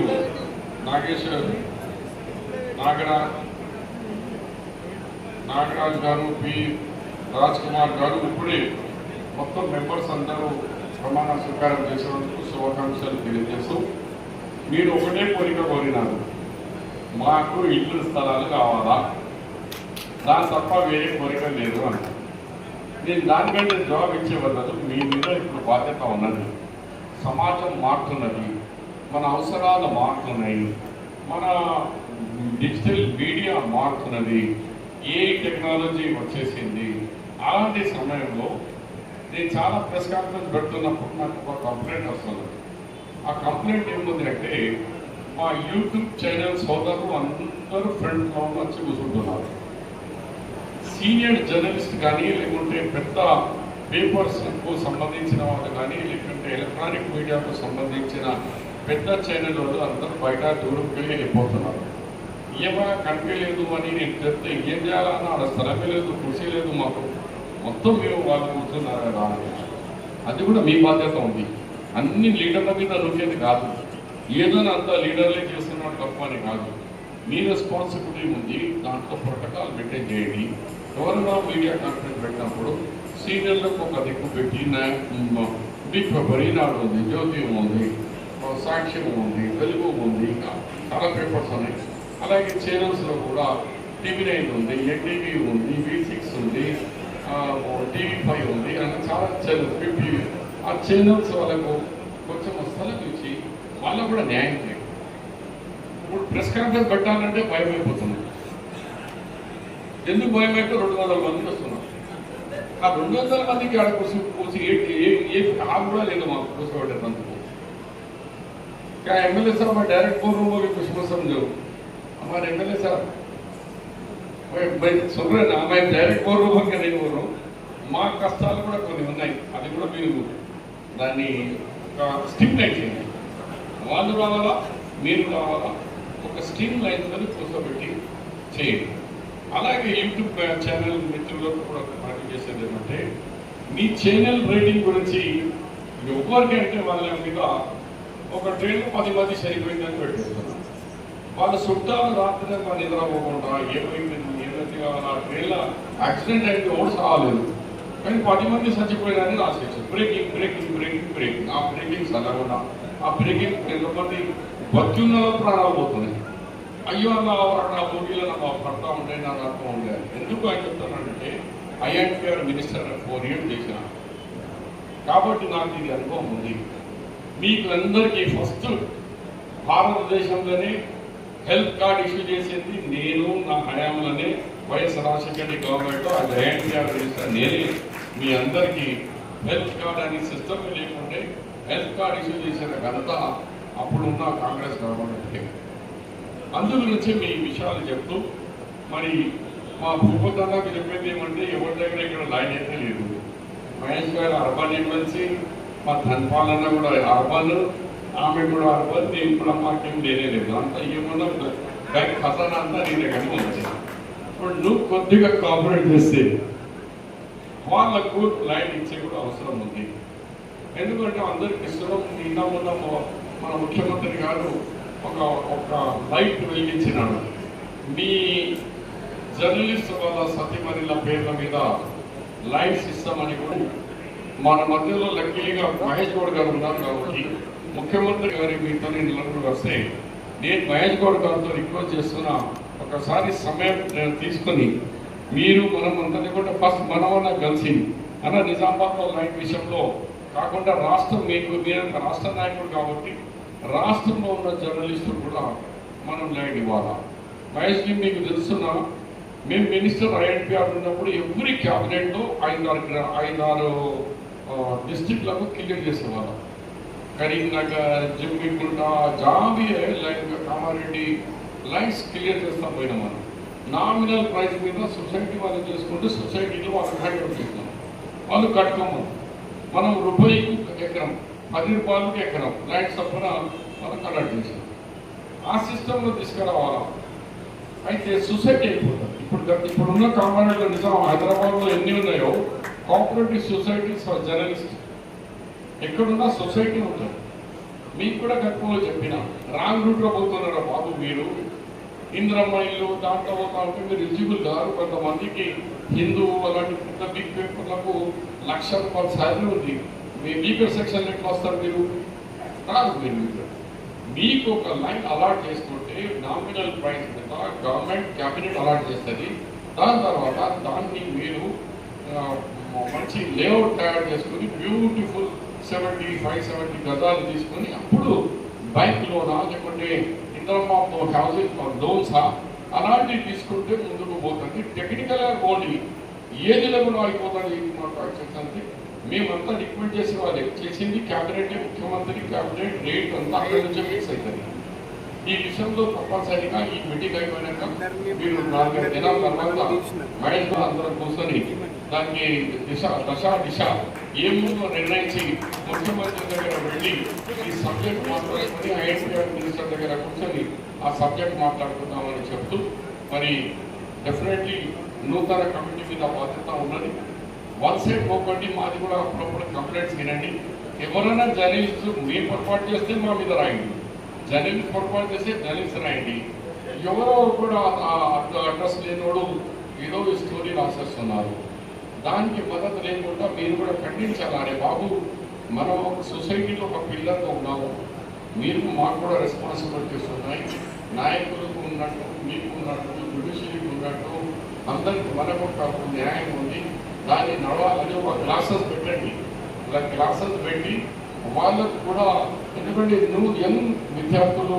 నాగరాజ్ గారు, పి రాజ్ కుమార్ గారు ఇప్పుడే మొత్తం మెంబర్స్ అందరూ ప్రమాణ స్వీకారం చేసినందుకు శుభాకాంక్షలు తెలియజేస్తూ, మీరు ఒకటే కోరిక కోరినారు, మాకు ఇల్లు స్థలాలు కావాలా, దాని తప్ప వేరే కోరిక లేదు అని. నేను దానికంటే జవాబు ఇచ్చే బదులు మీ మీద ఇప్పుడు బాధ్యత ఉన్నది. సమాజం మారుతున్నది, మన అవసరాలు మారుతున్నాయి, మన డిజిటల్ మీడియా మారుతున్నది, ఏ టెక్నాలజీ వచ్చేసింది. అలాంటి సమయంలో నేను చాలా ప్రెస్ కాన్ఫరెన్స్ పెడుతున్నప్పుడు నాకు ఒక కంప్లైంట్ వస్తుంది. ఆ కంప్లైంట్ ఏముంది అంటే, మా యూట్యూబ్ ఛానల్ సోదరులు అందరూ ఫ్రంట్ లో వచ్చి కూర్చుంటున్నారు. సీనియర్ జర్నలిస్ట్ కానీ, లేకుంటే పెద్ద పేపర్స్కు సంబంధించిన వాళ్ళు కానీ, లేకుంటే ఎలక్ట్రానిక్ మీడియాకు సంబంధించిన పెద్ద ఛానల్ వాళ్ళు అందరూ బయట దూరంకి వెళ్ళిపోతున్నారు. ఏమైనా కనిపించలేదు అని నేను చెప్తే ఏం చేయాలన్నా ఆడ స్థలమే లేదు, కృషి లేదు, మాకు మొత్తం మేము వాళ్ళు కూర్చున్నారు కదా. అది కూడా మీ బాధ్యత ఉంది. అన్ని లీడర్ల మీద రుచేది కాదు, ఏదైనా అంత లీడర్లే చేస్తున్నారు తప్ప అని కాదు. మీ రెస్పాన్సిబిలిటీ ఉంది, దాంట్లో ప్రోటోకాల్ మెయింటైన్ చేయండి. ఎవరైనా మీడియా కాన్ఫరెన్స్ పెట్టినప్పుడు సీనియర్లకు ఒక దిక్కు పెట్టి బిగ్ పేపర్ ఈనాడు ఉంది, జ్యోతి ఉంది, సాక్ష్యం ఉంది, తెలుగు ఉంది, ఇంకా చాలా పేపర్స్ ఉన్నాయి. అలాగే ఛానల్స్లో కూడా TV9 ఉంది, NTV ఉంది, V6 ఉంది, TV5 ఉంది, అని చాలా ఛానల్స్ 50. ఆ ఛానల్స్ వాళ్ళకు కొంచెం స్థలం ఇచ్చి వాళ్ళకు కూడా న్యాయం చేయండి. ఇప్పుడు ప్రెస్ కాన్ఫరెన్స్ పెట్టాలంటే భయం అయిపోతుంది. ఎందుకు భయం అయితే 200 మంది వస్తున్నారు. ఆ 200 మందికి ఆడ కూర్చి ఏ కూడా లేదు మాకు కూర్చోబెట్టేందుకు. क्या एमएलए साहब मैं डायरेक्ट बोल रहा हूँ कि कुछ मत समझो. हमारे एमएलए साहब मैं सुन रहे ना, मैं डायरेक्ट बोल रहा हूँ कि नहीं बोल रहा हूँ. మా కష్టాలు కూడా కొన్ని ఉన్నాయి, అది కూడా మీరు దాన్ని స్ట్రీమ్ లైన్ చేయండి. వాళ్ళు రావాలా, మీరు రావాలా, ఒక స్ట్రీమ్ లైన్ తో కూర్చోబెట్టి చేయండి. అలాగే యూట్యూబ్ ఛానల్ మిత్రులకు కూడా పార్టీ చేసేది ఏమంటే, మీ ఛానల్ రేటింగ్ గురించి ఎవరికి అంటే వాళ్ళ మీద ఒక ట్రైన్లో 10 మంది సరిపోయిందని పెట్టేస్తున్నారు. వాళ్ళ చుట్టాలు రాత్రి నిద్రపోకుండా ఏమైంది కావాలా, ట్రైన్లో యాక్సిడెంట్ అయితే ఓడి సాగలేదు, కానీ 10 మంది చచ్చిపోయినారని రాసేసారు. Breaking breaking breaking breaking. ఆ బ్రేకింగ్స్ అలా కూడా ఆ బ్రేకింగ్ ఎంతమంది బతున్న ప్రాణాలు పోతున్నాయి. అయ్యో నా పోటీలో నాకు పడతా ఉంటాయి, నాకు అర్థం ఉండేది. ఎందుకు ఆయన చెప్తానంటే, INPR మినిస్టర్ 4 years చేసిన కాబట్టి నాకు ఇది అనుభవం ఉంది. మీకు అందరికీ ఫస్ట్ భారతదేశంలోనే హెల్త్ కార్డ్ ఇష్యూ చేసింది నేను, నా హయాంలోనే వైఎస్ రాజశేఖర గవర్నమెంట్లో అది INPR మినిస్టర్ నేనే. మీ అందరికీ హెల్త్ కార్డ్ అనే సిస్టమ్ లేకుంటే హెల్త్ కార్డ్ ఇష్యూ చేసిన ఘనత అప్పుడున్న కాంగ్రెస్ గవర్నమెంట్. అందు గురించి మీ విషయాలు చెప్తూ, మరి మా భూపతన్నకు చెప్పేది ఏమంటే, ఎవరి దగ్గర ఇక్కడ లైన్ అయితే లేదు. మహేష్ గారు అర్బన్ ఎమ్మెల్సీ, మా ధన్పాలన్న కూడా అర్బన్, ఆమె కూడా అర్బన్, నేను కూడా మాకేం లేదు. అంతా ఏమన్నా బ్యాంక్ ఖజానా అంతా నీ దగ్గర ఉంది. ఇప్పుడు నువ్వు కొద్దిగా కోఆపరేట్ చేస్తే వాళ్ళకు లైన్ ఇచ్చే కూడా అవసరం ఉంది. ఎందుకంటే అందరికి ఇష్టం. నిన్న మొన్న మన ముఖ్యమంత్రి గారు ఒక లైట్ వెలిగించినాడు. మీ జర్నలిస్ట్ వాళ్ళ సతీమణిల పేర్ల మీద లైట్స్ ఇస్తామని కూడా మన మధ్యలో లక్కీగా మహేష్ గౌడ్ గారు ఉన్నారు కాబట్టి ముఖ్యమంత్రి గారి మీతో నిలబడి వస్తే నేను మహేష్ గౌడ్ గారితో రిక్వెస్ట్ చేస్తున్నా, ఒకసారి సమయం తీసుకొని మీరు మనం అందరినీ కూడా ఫస్ట్ మనమన్నా కలిసి అన్న నిజామాబాద్లో లైట్ విషయంలో కాకుండా రాష్ట్రం మీరు రాష్ట్ర నాయకుడు కాబట్టి రాష్ట్రంలో ఉన్న జర్నలిస్టులు కూడా మనం లైట్ ఇవ్వాలా. మహేష్కి మీకు తెలుస్తున్నా, మేము మినిస్టర్ INPR ఉన్నప్పుడు ఎవ్రీ క్యాబినెట్లో 5-6 డిస్ట్రిక్ట్లకు క్లియర్ చేసేవాళ్ళం. కరీంనగర్, జమ్మికుంట, జాబీ లైన్, కామారెడ్డి లైన్స్ క్లియర్ చేస్తాం పోయినా మనం. నామినల్ ప్రైస్ మీద సొసైటీ వాళ్ళు చేసుకుంటే సొసైటీలో వాళ్ళు హ్యాండ్ చేస్తున్నాం, వాళ్ళు కట్టుకోమని. మనం రూపాయికి ఎకరం, 10 రూపాయలకి ఎకరం లైన్స్ తప్పన మనం కలెక్ట్ చేసాం. ఆ సిస్టంలో తీసుకురావాలా. అయితే సొసైటీ అయిపోతుంది. ఇప్పుడున్న కాంపౌండ్లో నిజం హైదరాబాద్లో ఎన్ని ఉన్నాయో కోఆపరేటివ్ సొసైటీస్ ఫర్ జర్నలిస్ట్, ఎక్కడున్నా సొసైటీ ఉంటుంది. మీకు కూడా గతంలో చెప్పిన రాంగ్ రూట్లో పోతున్నారా బాబు మీరు, ఇంద్రమ్మ ఇల్లు దాంట్లో పోతా ఉంటే మీరు ఎలిజిబుల్ కాదు. కొంతమందికి హిందూ అలాంటి పెద్ద బిగ్ పేపర్లకు ₹1,00,000 శాలరీ ఉంది. మీ వీకర్ సెక్షన్ ఎట్లా వస్తారు మీరు? రాదు. మీరు మీకు ఒక లైన్ అలాట్ చేసుకుంటే నామినల్ ప్రైస్ మీద గవర్నమెంట్ క్యాబినెట్ అలాట్ చేస్తుంది. దాని తర్వాత దాన్ని మీరు మంచి లేఅవుట్ తయారు చేసుకుని బ్యూటిఫుల్ 75-70 గజాలు తీసుకొని అప్పుడు బైక్ లోనా లేకుంటే ఇంద్రమ్మ హౌసింగ్ లోన్సా అలాంటివి తీసుకుంటే ముందుకు పోతుంది. టెక్నికల్గా ఓన్లీ ఏది లెవెల్ అయిపోతుంది అంటే మేమంతా రికమెండ్ చేసే వాళ్ళే చేసింది క్యాబినెట్, ముఖ్యమంత్రి క్యాబినెట్ రేట్ అంతా అక్కడి నుంచే ఫిక్స్ అవుతుంది. ఈ విషయంలో తప్పనిసరిగా ఈ మీటింగ్ అయిపోయినాక మీరు 4 దినాల తర్వాత మహేష్ అందరం కూర్చొని దానికి దిశ ఏమో నిర్ణయించి ముఖ్యమంత్రి దగ్గర వెళ్ళి ఈ సబ్జెక్ట్ మాట్లాడుకొని ఐఎన్టీఆర్ మినిస్టర్ దగ్గర కూర్చొని ఆ సబ్జెక్ట్ మాట్లాడుకుందామని చెప్తూ మరి డెఫినెట్లీ నూతన కమిటీ మీద బాధ్యత ఉన్నది. వన్ సైడ్ పోకండి, మాది కూడా అప్పుడప్పుడు కంప్లైంట్స్ వినండి. ఎవరైనా జర్నలిస్ట్ మేము పొరపాటు చేస్తే మా మీద రాయండి, జర్నలిస్ట్ పొరపాటు చేస్తే జర్నలిస్ట్ రాయండి. ఎవరో కూడా అడ్రస్ లేనివాడు ఏదో స్టోరీ రాసేస్తున్నారు. దానికి మద్దతు లేకుండా మీరు కూడా ఖండించాలి. అరే బాబు, మనం ఒక సొసైటీలో ఒక పిల్లర్గా ఉన్నాము, మీరు మాకు కూడా రెస్పాన్సిబిలిటీస్ ఉన్నాయి. నాయకులకు ఉన్నట్టు, మీకు ఉన్నట్టు, జ్యుడిషియరీకి ఉన్నట్టు అందరికి మనకు ఒక న్యాయం ఉంది. దాన్ని నడవాలని ఒక క్లాసెస్ పెట్టండి. ఇలా క్లాసెస్ పెట్టి వాళ్ళకు కూడా, ఎందుకంటే యంగ్ విద్యార్థులు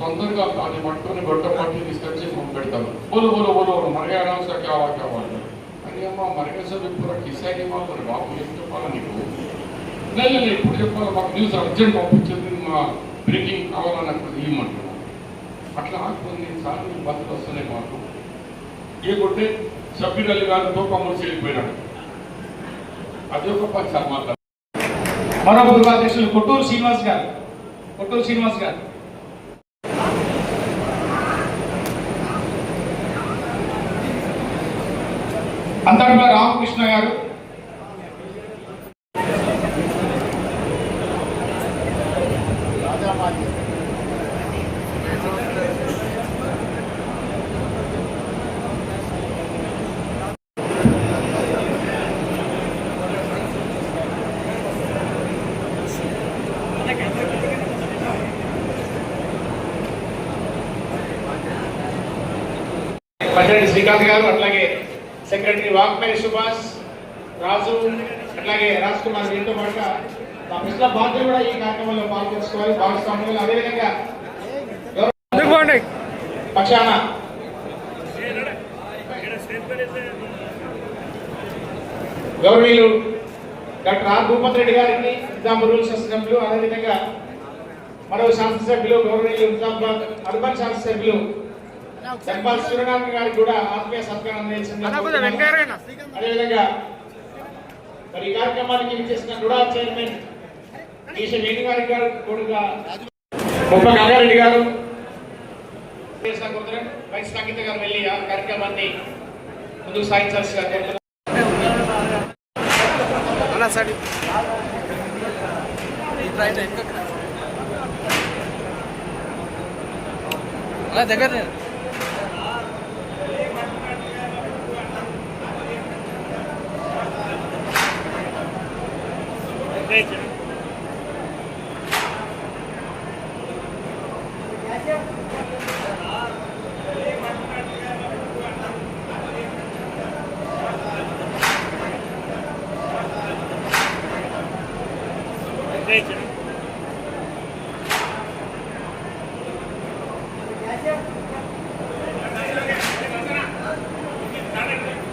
తొందరగా దాన్ని పట్టుకొని గొడ్డ పట్టి తీసుకొచ్చి పెడతారు. బోలో బోలో బోలో మరగా అనవసరం కావాలి అని అమ్మ మరగా ఇప్పుడు కిసాయి మాత్రం బాబు ఏం చెప్పాలా నీకు? లేదు ఎప్పుడు చెప్పాలి, మాకు న్యూస్ అర్జెంట్ పంపించింది, మా బ్రేకింగ్ కావాలన్నప్పుడు ఇవ్వమంటున్నాం. అట్లా కొన్నిసార్లు ఇబ్బందులు వస్తున్నాయి మాకు. ఏకొంటే షబ్బీర్ అలీ గారితో కమర్షియల్ వెళ్ళిపోయినాడు, అది ఒక 10 సార్లు మాట్లాడు. మరో పూర్వాధ్యక్షులు కొట్టూరు శ్రీనివాస్ గారు. అంతర్ల రామకృష్ణ గారు. పంచాయతీ శ్రీకాంత్ గారు, అట్లాగే సెక్రటరీ వాక్పల్లి సుభాష్ రాజు, అట్లాగే రాజ్ కుమార్ వీరితో పాటుగా మా మిస్ల బాధ్యులు కూడా ఈ కార్యక్రమంలో పాల్గొంచుకోవాలి, భాగస్వాములు. అదేవిధంగా పక్షాన గౌరవీయులు డాక్టర్ ఆర్ భూపతి రెడ్డి గారికి నిజామాబాద్ రూరల్ శాసనసభ్యులు, అదేవిధంగా మరో శాసనసభ్యులు గౌరవనీయులు నిజామాబాద్ అర్బన్ శాసనసభ్యులు జగపాల్ సూర్యనారాయణ గారికి కూడా ఆత్మీయ సత్కారం అందించింది. అదేవిధంగా మరి ఈ కార్యక్రమానికి విచ్చేసిన రుడా చైర్మన్ ఈశ్వ వేణు గారి కొడుగా ముప్ప గంగారెడ్డి గారు, వైస్ సంగీత గారు వెళ్ళి ఆ కార్యక్రమాన్ని ముందుకు సాగించాల్సిగా కోరుతున్నారు. దగ్గర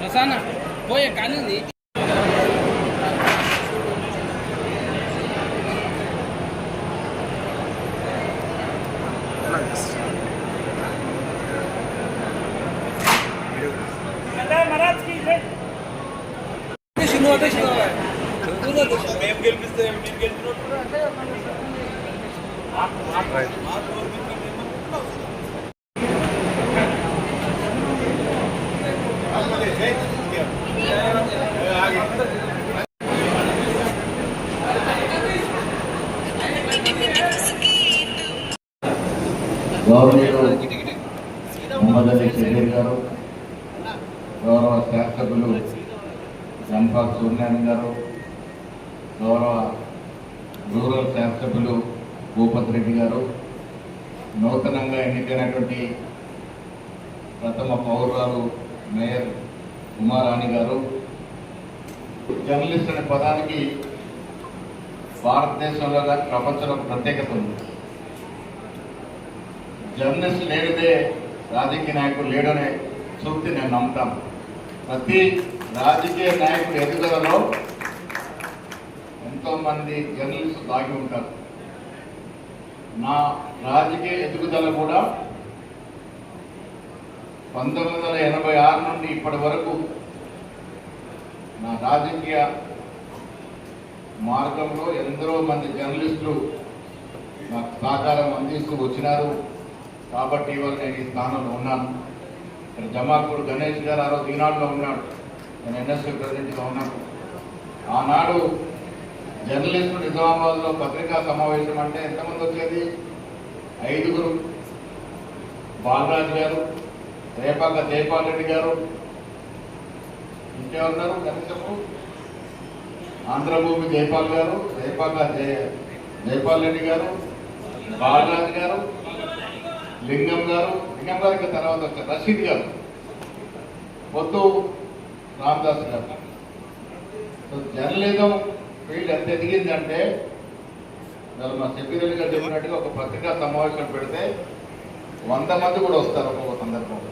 రసానా పోయే కానీ మేము గెలిపిస్తే మీరు గెలిపినట్టు గౌరవనీయులు మొహమ్మద్ అలీ షబీర్ గారు, గౌరవ శాసకులు జన్పాల్ సూర్యనారాయణ గారు, గౌరవ రూరల్ శాసకులు భూపత్ రెడ్డి గారు, నూతనంగా ఎన్నికైనటువంటి ప్రథమ పౌరురాలు మేయర్ ఉమారాణి గారు. జర్నలిస్ట్ అనే పదానికి భారతదేశంలో కానీ ప్రపంచంలో ప్రత్యేకత ఉంది. జర్నలిస్ట్ లేనిదే రాజకీయ నాయకుడు లేడనే సూక్తి నేను నమ్ముతాను. ప్రతి రాజకీయ నాయకుడు ఎదుగుదలలో ఎంతోమంది జర్నలిస్టు దాగి ఉంటారు. నా రాజకీయ ఎదుగుదల కూడా 1986 నుండి ఇప్పటి వరకు నా రాజకీయ మార్గంలో ఎందరో మంది జర్నలిస్టులు నాకు సహకారం అందిస్తూ వచ్చినారు. కాబట్టి ఇవాళ నేను ఈ స్థానంలో ఉన్నాను. ఇక్కడ జమాల్పూర్ గణేష్ గారు ఆ రోజు ఈనాడులో ఉన్నాడు, నేను ఎన్ఎస్సీ ప్రెసిడెంట్గా ఉన్నాను. ఆనాడు జర్నలిస్టులు నిజామాబాద్లో పత్రికా సమావేశం అంటే ఎంతమంది వచ్చేది? 5గురు. బాలరాజు గారు, రేపాక జైపాల్ రెడ్డి గారు, ఇంకెవరున్నారు కనీసము? ఆంధ్రభూమి జైపాల్ గారు, రేపాక జైపాల్ రెడ్డి గారు, బాలరాజు గారు, లింగం గారికి తర్వాత వచ్చారు రషీద్ గారు, పొద్దు రామదాస్ గారు. జర్నలిజం ఫీల్డ్ ఎంత ఎదిగిందంటే మా సెక్యూరిటీ గారు చెప్పినట్టుగా ఒక పత్రికా సమావేశం పెడితే 100 మంది కూడా వస్తారు ఒక్కొక్క సందర్భంలో.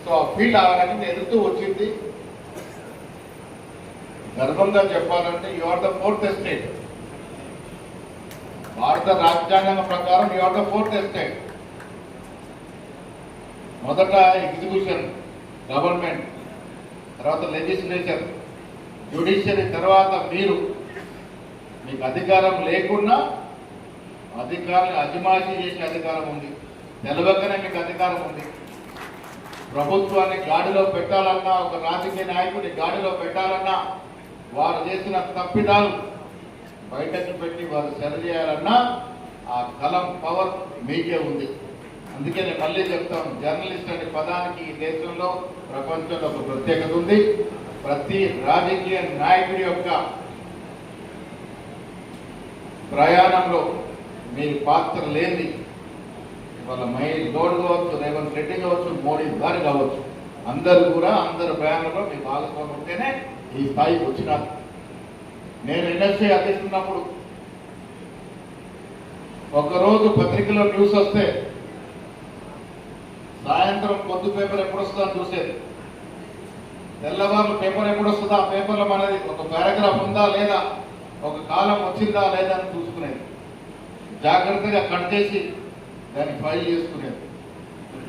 సో ఆ ఫీల్డ్ ఆ రకంగా ఎదుగుతూ వచ్చింది. గర్వంగా చెప్పాలంటే you are the 4th estate. భారత రాజ్యాంగం ప్రకారం you are the 4th estate. మొదట ఎగ్జిక్యూషన్, గవర్నమెంట్, తర్వాత లెజిస్లేచర్, జ్యుడిషియరీ, తర్వాత మీకు అధికారం లేకున్నా అధికారాన్ని అజమాయిషీ చేసే అధికారం ఉంది. తెలవకనే మీకు అధికారం ఉంది. ప్రభుత్వాన్ని గాడిలో పెట్టాలన్నా, ఒక రాజకీయ నాయకుడిని గాడిలో పెట్టాలన్నా, వారు చేసిన తప్పిదాలు బయటకు పెట్టి వారు సరిచేయాలన్నా ఆ కలం పవర్ మీకే ఉంది. అందుకే నేను మళ్ళీ చెప్తాను, జర్నలిస్ట్ అనే పదానికి ఈ దేశంలో, ప్రపంచంలో ఒక ప్రత్యేకత ఉంది. ప్రతి రాజకీయ నాయకుడి యొక్క ప్రయాణంలో మీ పాత్ర లేని వాళ్ళ మహేష్ గౌడ్ కావచ్చు, రేవంత్ రెడ్డి కావచ్చు, మోడీ గారు కావచ్చు, అందరూ కూడా అందరి ప్రయాణంలో మీ భాగస్వామి ఉంటేనే ఈ స్థాయికి వచ్చినారు. నేను ఎన్ఎస్సీ అధ్యక్షున్నప్పుడు ఒకరోజు పత్రికలో న్యూస్ వస్తే సాయంత్రం పొద్దు పేపర్ ఎప్పుడు వస్తుందని చూసేది. తెల్లవారు పేపర్ ఎప్పుడు వస్తుందా, ఆ పేపర్లో మనది ఒక పారాగ్రాఫ్ ఉందా లేదా, ఒక కాలం వచ్చిందా లేదా అని చూసుకునేది. జాగ్రత్తగా కట్ చేసి దాన్ని ఫైల్ చేసుకునేది.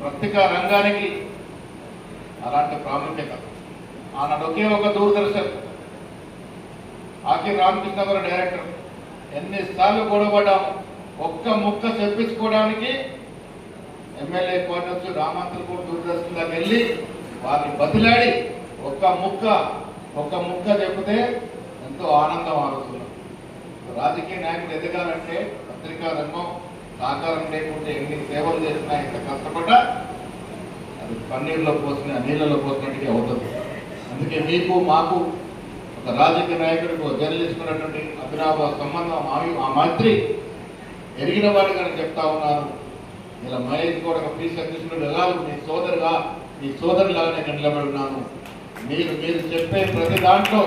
పత్రికా రంగానికి అలాంటి ప్రాముఖ్యత. ఆనాడు ఒకే ఒక దూరదర్శన్, ఆకే రామకృష్ణ గారు డైరెక్టర్. ఎన్నిసార్లు గొడవపడ్డాము. ఒక్క ముక్క చెప్పించుకోవడానికి ఎమ్మెల్యే కోటొచ్చు రామంతలపూర్ దూరదర్శన్ దగ్గర వెళ్ళి వారిని బతిలాడి ఒక్క ముక్క చెప్తే ఎంతో ఆనందం ఆలోచన. రాజకీయ నాయకుడు ఎదగాలంటే పత్రికా రంగం సహకారం లేకుంటే ఎన్ని సేవలు చేసినా, ఎంత కష్టపడ్డా అది పన్నీరులో పోసిన నీళ్ళలో పోసినట్టుగా అవుతుంది. అందుకే మీకు మాకు ఒక రాజకీయ నాయకుడికి జర్నలిస్ట్ ఉన్నటువంటి అభినవ సంబంధం ఆ మంత్రి ఎరిగిన వాడిగా చెప్తా ఉన్నారు. ఇలా మహేష్ కూడా ఒక ప్లీజ్ అధ్యక్షుడు కాదు, మీ సోదరులాగానే నేను నిలబడి ఉన్నాను. మీరు చెప్పే ప్రతి దాంట్లో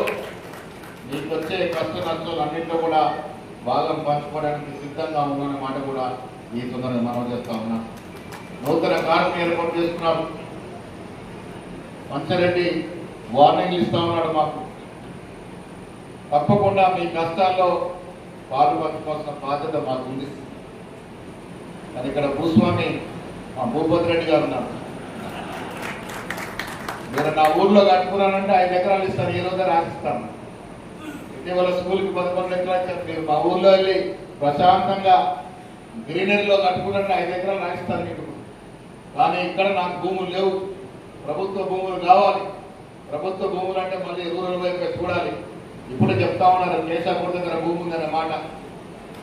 మీకు వచ్చే కష్ట నష్టాలు అన్నింటిలో కూడా భాగం పంచుకోవడానికి సిద్ధంగా ఉందన్న మాట కూడా ఈ సందర్భంగా మనం చేస్తా ఉన్నాం. నూతన కార్యక్రమం ఏర్పాటు చేస్తున్నారు. మంచారెడ్డి వార్నింగ్లు ఇస్తా ఉన్నాడు మాకు. తప్పకుండా మీ కష్టాల్లో పాలు పంచుకోవాల్సిన బాధ్యత మాకుంది. కానీ ఇక్కడ భూస్వామి మా భూపత్ రెడ్డి గారు ఉన్నారు. మీరు నా ఊర్లో కట్టుకున్నానంటే 5 ఎకరాలు ఇస్తాను, ఈ రోజే రాసిస్తాను. ఇటీవల స్కూల్కి 11 ఎకరాలు ఇచ్చారు. మీరు మా ఊర్లో వెళ్ళి ప్రశాంతంగా గ్రీనరీలో కట్టుకున్నట్టు 5 ఎకరాలు రాయిస్తాను మీకు. కానీ ఇక్కడ నాకు భూములు లేవు, ప్రభుత్వ భూములు కావాలి. ప్రభుత్వ భూములు అంటే మళ్ళీ రూరల్ వైపు చూడాలి. ఇప్పుడు చెప్తా ఉన్నారు కేశాపూర్ దగ్గర భూమి ఉందనే మాట.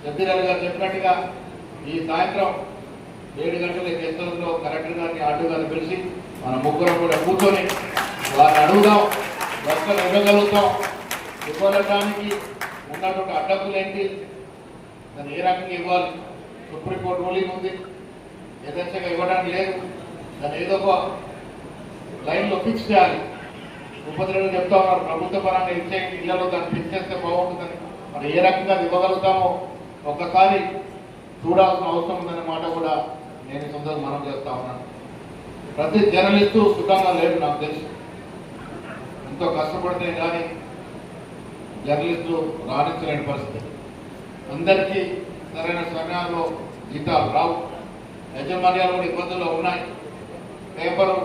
జగ్గిరాజు గారు చెప్పినట్టుగా ఈ సాయంత్రం 7 గంటల కేసులో కలెక్టర్ గారిని ఆర్డీ గారిని పిలిచి మన ముగ్గురం కూడా కూర్చొని వారిని అడుగుదాం, దశలు ఇవ్వగలుగుతాం, ఇవ్వడానికి ఉన్నటువంటి అడ్డంకులు ఏంటి, దాన్ని ఏ రకంగా ఇవ్వాలి. సుప్రీంకోర్టు రూలింగ్ ఉంది, యథేచ్ఛగా ఇవ్వడానికి లేదు. దాన్ని ఏదో ఒక లైన్లో ఫిక్స్ చేయాలి. ఉపద్రవం చెప్తా ఉన్నారు ప్రభుత్వ పరంగా ఇచ్చే ఇళ్లలో దాన్ని ఫిక్స్ చేస్తే బాగుంటుందని. మరి ఏ రకంగా అది ఇవ్వగలుగుతామో ఒక్కసారి చూడాల్సిన అవసరం ఉందనే మాట కూడా నేను ఈ సందర్భంగా మనం చేస్తా ఉన్నాను. ప్రతి జర్నలిస్టు సుఖంగా లేడు, నాకు తెలుసు. ఎంతో కష్టపడితే కానీ జర్నలిస్టులు రాణించలేని పరిస్థితి. అందరికీ సరైన సమయాల్లో జీతాలు రావు, యాజమాన్యాలు కూడా ఇబ్బందుల్లో ఉన్నాయి. పేపరు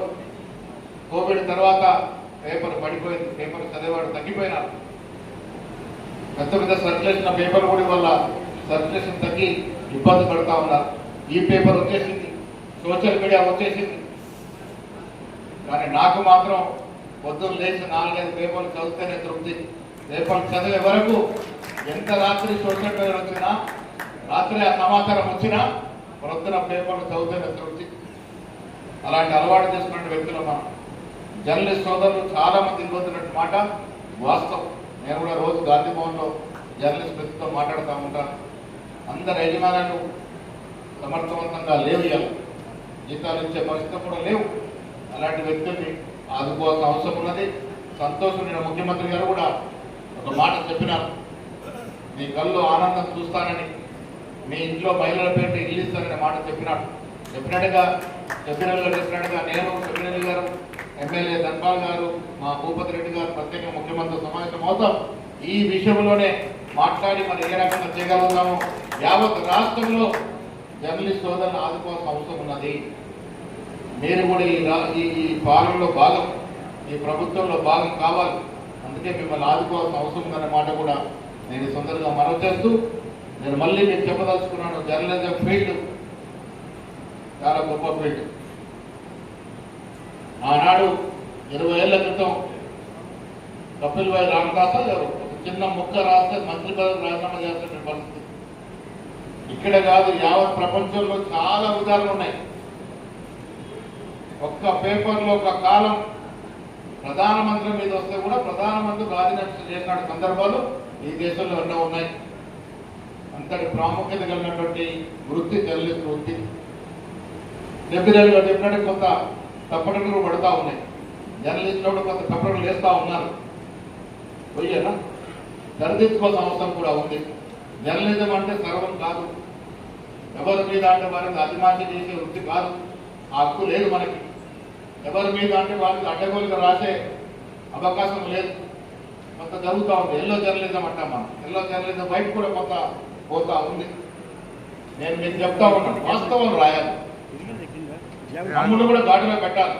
కోవిడ్ తర్వాత పేపర్ పడిపోయింది, పేపర్ చదివేవాడు తగ్గిపోయినారు. పెద్ద పెద్ద సర్క్యులేషన్ పేపర్ కూడా వల్ల సర్క్యులేషన్ తగ్గి ఇబ్బంది పడుతూ ఉన్నారు. ఈ పేపర్ వచ్చేసింది, సోషల్ మీడియా వచ్చేసింది. కానీ నాకు మాత్రం పొద్దున్న లేచి 4-5 పేపర్లు చదివితేనే తృప్తి. పేపర్లు చదివే వరకు ఎంత రాత్రి సోషల్ మీడియా వచ్చినా, రాత్రి ఆ సమాచారం వచ్చినా ప్రొద్దున పేపర్లు చదివితేనే తృప్తి. అలాంటి అలవాటు చేసుకున్న వ్యక్తులు మనం. జర్నలిస్ట్ సోదరులు చాలా మంది ఇబ్బందున్నట్టు మాట వాస్తవం. నేను కూడా రోజు గాంధీ భవన్లో జర్నలిస్ట్ వ్యక్తితో మాట్లాడుతూ ఉంటాను. అందరు యజమానులు సమర్థవంతంగా లేవు, ఇవ్వాలి జీతాలు ఇచ్చే పరిస్థితి కూడా లేవు. అలాంటి వ్యక్తుల్ని ఆదుకోవాల్సిన అవసరం ఉన్నది. సంతోషం. నేను ముఖ్యమంత్రి గారు కూడా ఒక మాట చెప్పినారు, మీ కళ్ళు ఆనందం చూస్తానని, మీ ఇంట్లో మహిళల పేరు ఇల్లు ఇస్తానని మాట చెప్పినాడు. చెప్పినట్టుగా నేను సెక్రటరీ గారు, ఎమ్మెల్యే ధన్పాల్ గారు, మా భూపతి రెడ్డి గారు ప్రత్యేక ముఖ్యమంత్రి సమావేశం అవుతాం. ఈ విషయంలోనే మాట్లాడి మరి ఏ రకంగా చేయగలుగుతామో యావత్ రాష్ట్రంలో జర్నలిస్ట్ సోదరులను ఆదుకోవాల్సిన అవసరం ఉన్నది. మీరు కూడా ఈ పాలనలో భాగం, ఈ ప్రభుత్వంలో భాగం కావాలి. అందుకే మిమ్మల్ని ఆదుకోవాల్సిన అవసరం ఉందనే మాట కూడా నేను సొంతంగా మనవి చేస్తూ, నేను మళ్ళీ మీకు చెప్పదలుచుకున్నాను, జర్నలిజం ఫీల్డ్ చాలా గొప్ప ఫీల్డ్. ఆనాడు 20 ఏళ్ల క్రితం కపిల్ భాయ్ రామదాస్ గారు ఒక చిన్న ముక్క రాస్తే మంత్రి పదవి రాజీనామా చేస్తున్న పరిస్థితి. ఇక్కడ కాదు, యావత్ ప్రపంచంలో చాలా ఉదాహరణలు ఉన్నాయి. ఒక్క పేపర్లో ఒక కాలం ప్రధానమంత్రి మీద వస్తే కూడా ప్రధానమంత్రి రాజీనామా చేసిన సందర్భాలు ఈ దేశంలో ఎన్నో ఉన్నాయి. అంతటి ప్రాముఖ్యత కలిగినటువంటి వృత్తి జర్నలిస్ట్ వృత్తి. డెబ్బిరాలుగా చెప్పినట్టు కొంత తప్పటడుగులు పడుతూ ఉన్నాయి. జర్నలిస్టులు కూడా కొంత తప్పటడుగులు వేస్తూ ఉన్నారు. పోయేనా సరిదిద్దుకోవాల్సిన అవసరం కూడా ఉంది. జర్నలిజం అంటే సర్వం కాదు, ఎవరి మీద అంటే వారికి అభిమాషి చేసే వృత్తి కాదు. ఆ హక్కు లేదు మనకి. ఎవరి మీద అంటే వారికి అడ్డగోలుగా రాసే అవకాశం లేదు. కొంత జరుగుతూ ఉంది. ఎల్లో జర్నలిజం అంటాం మనం. ఎల్లో జర్నలిజం బయట కూడా కొంత పోతా ఉంది. నేను మీకు చెప్తా ఉన్నాను, వాస్తవం రాయాలి, అమ్ములు కూడా ఘాటులో పెట్టాలి.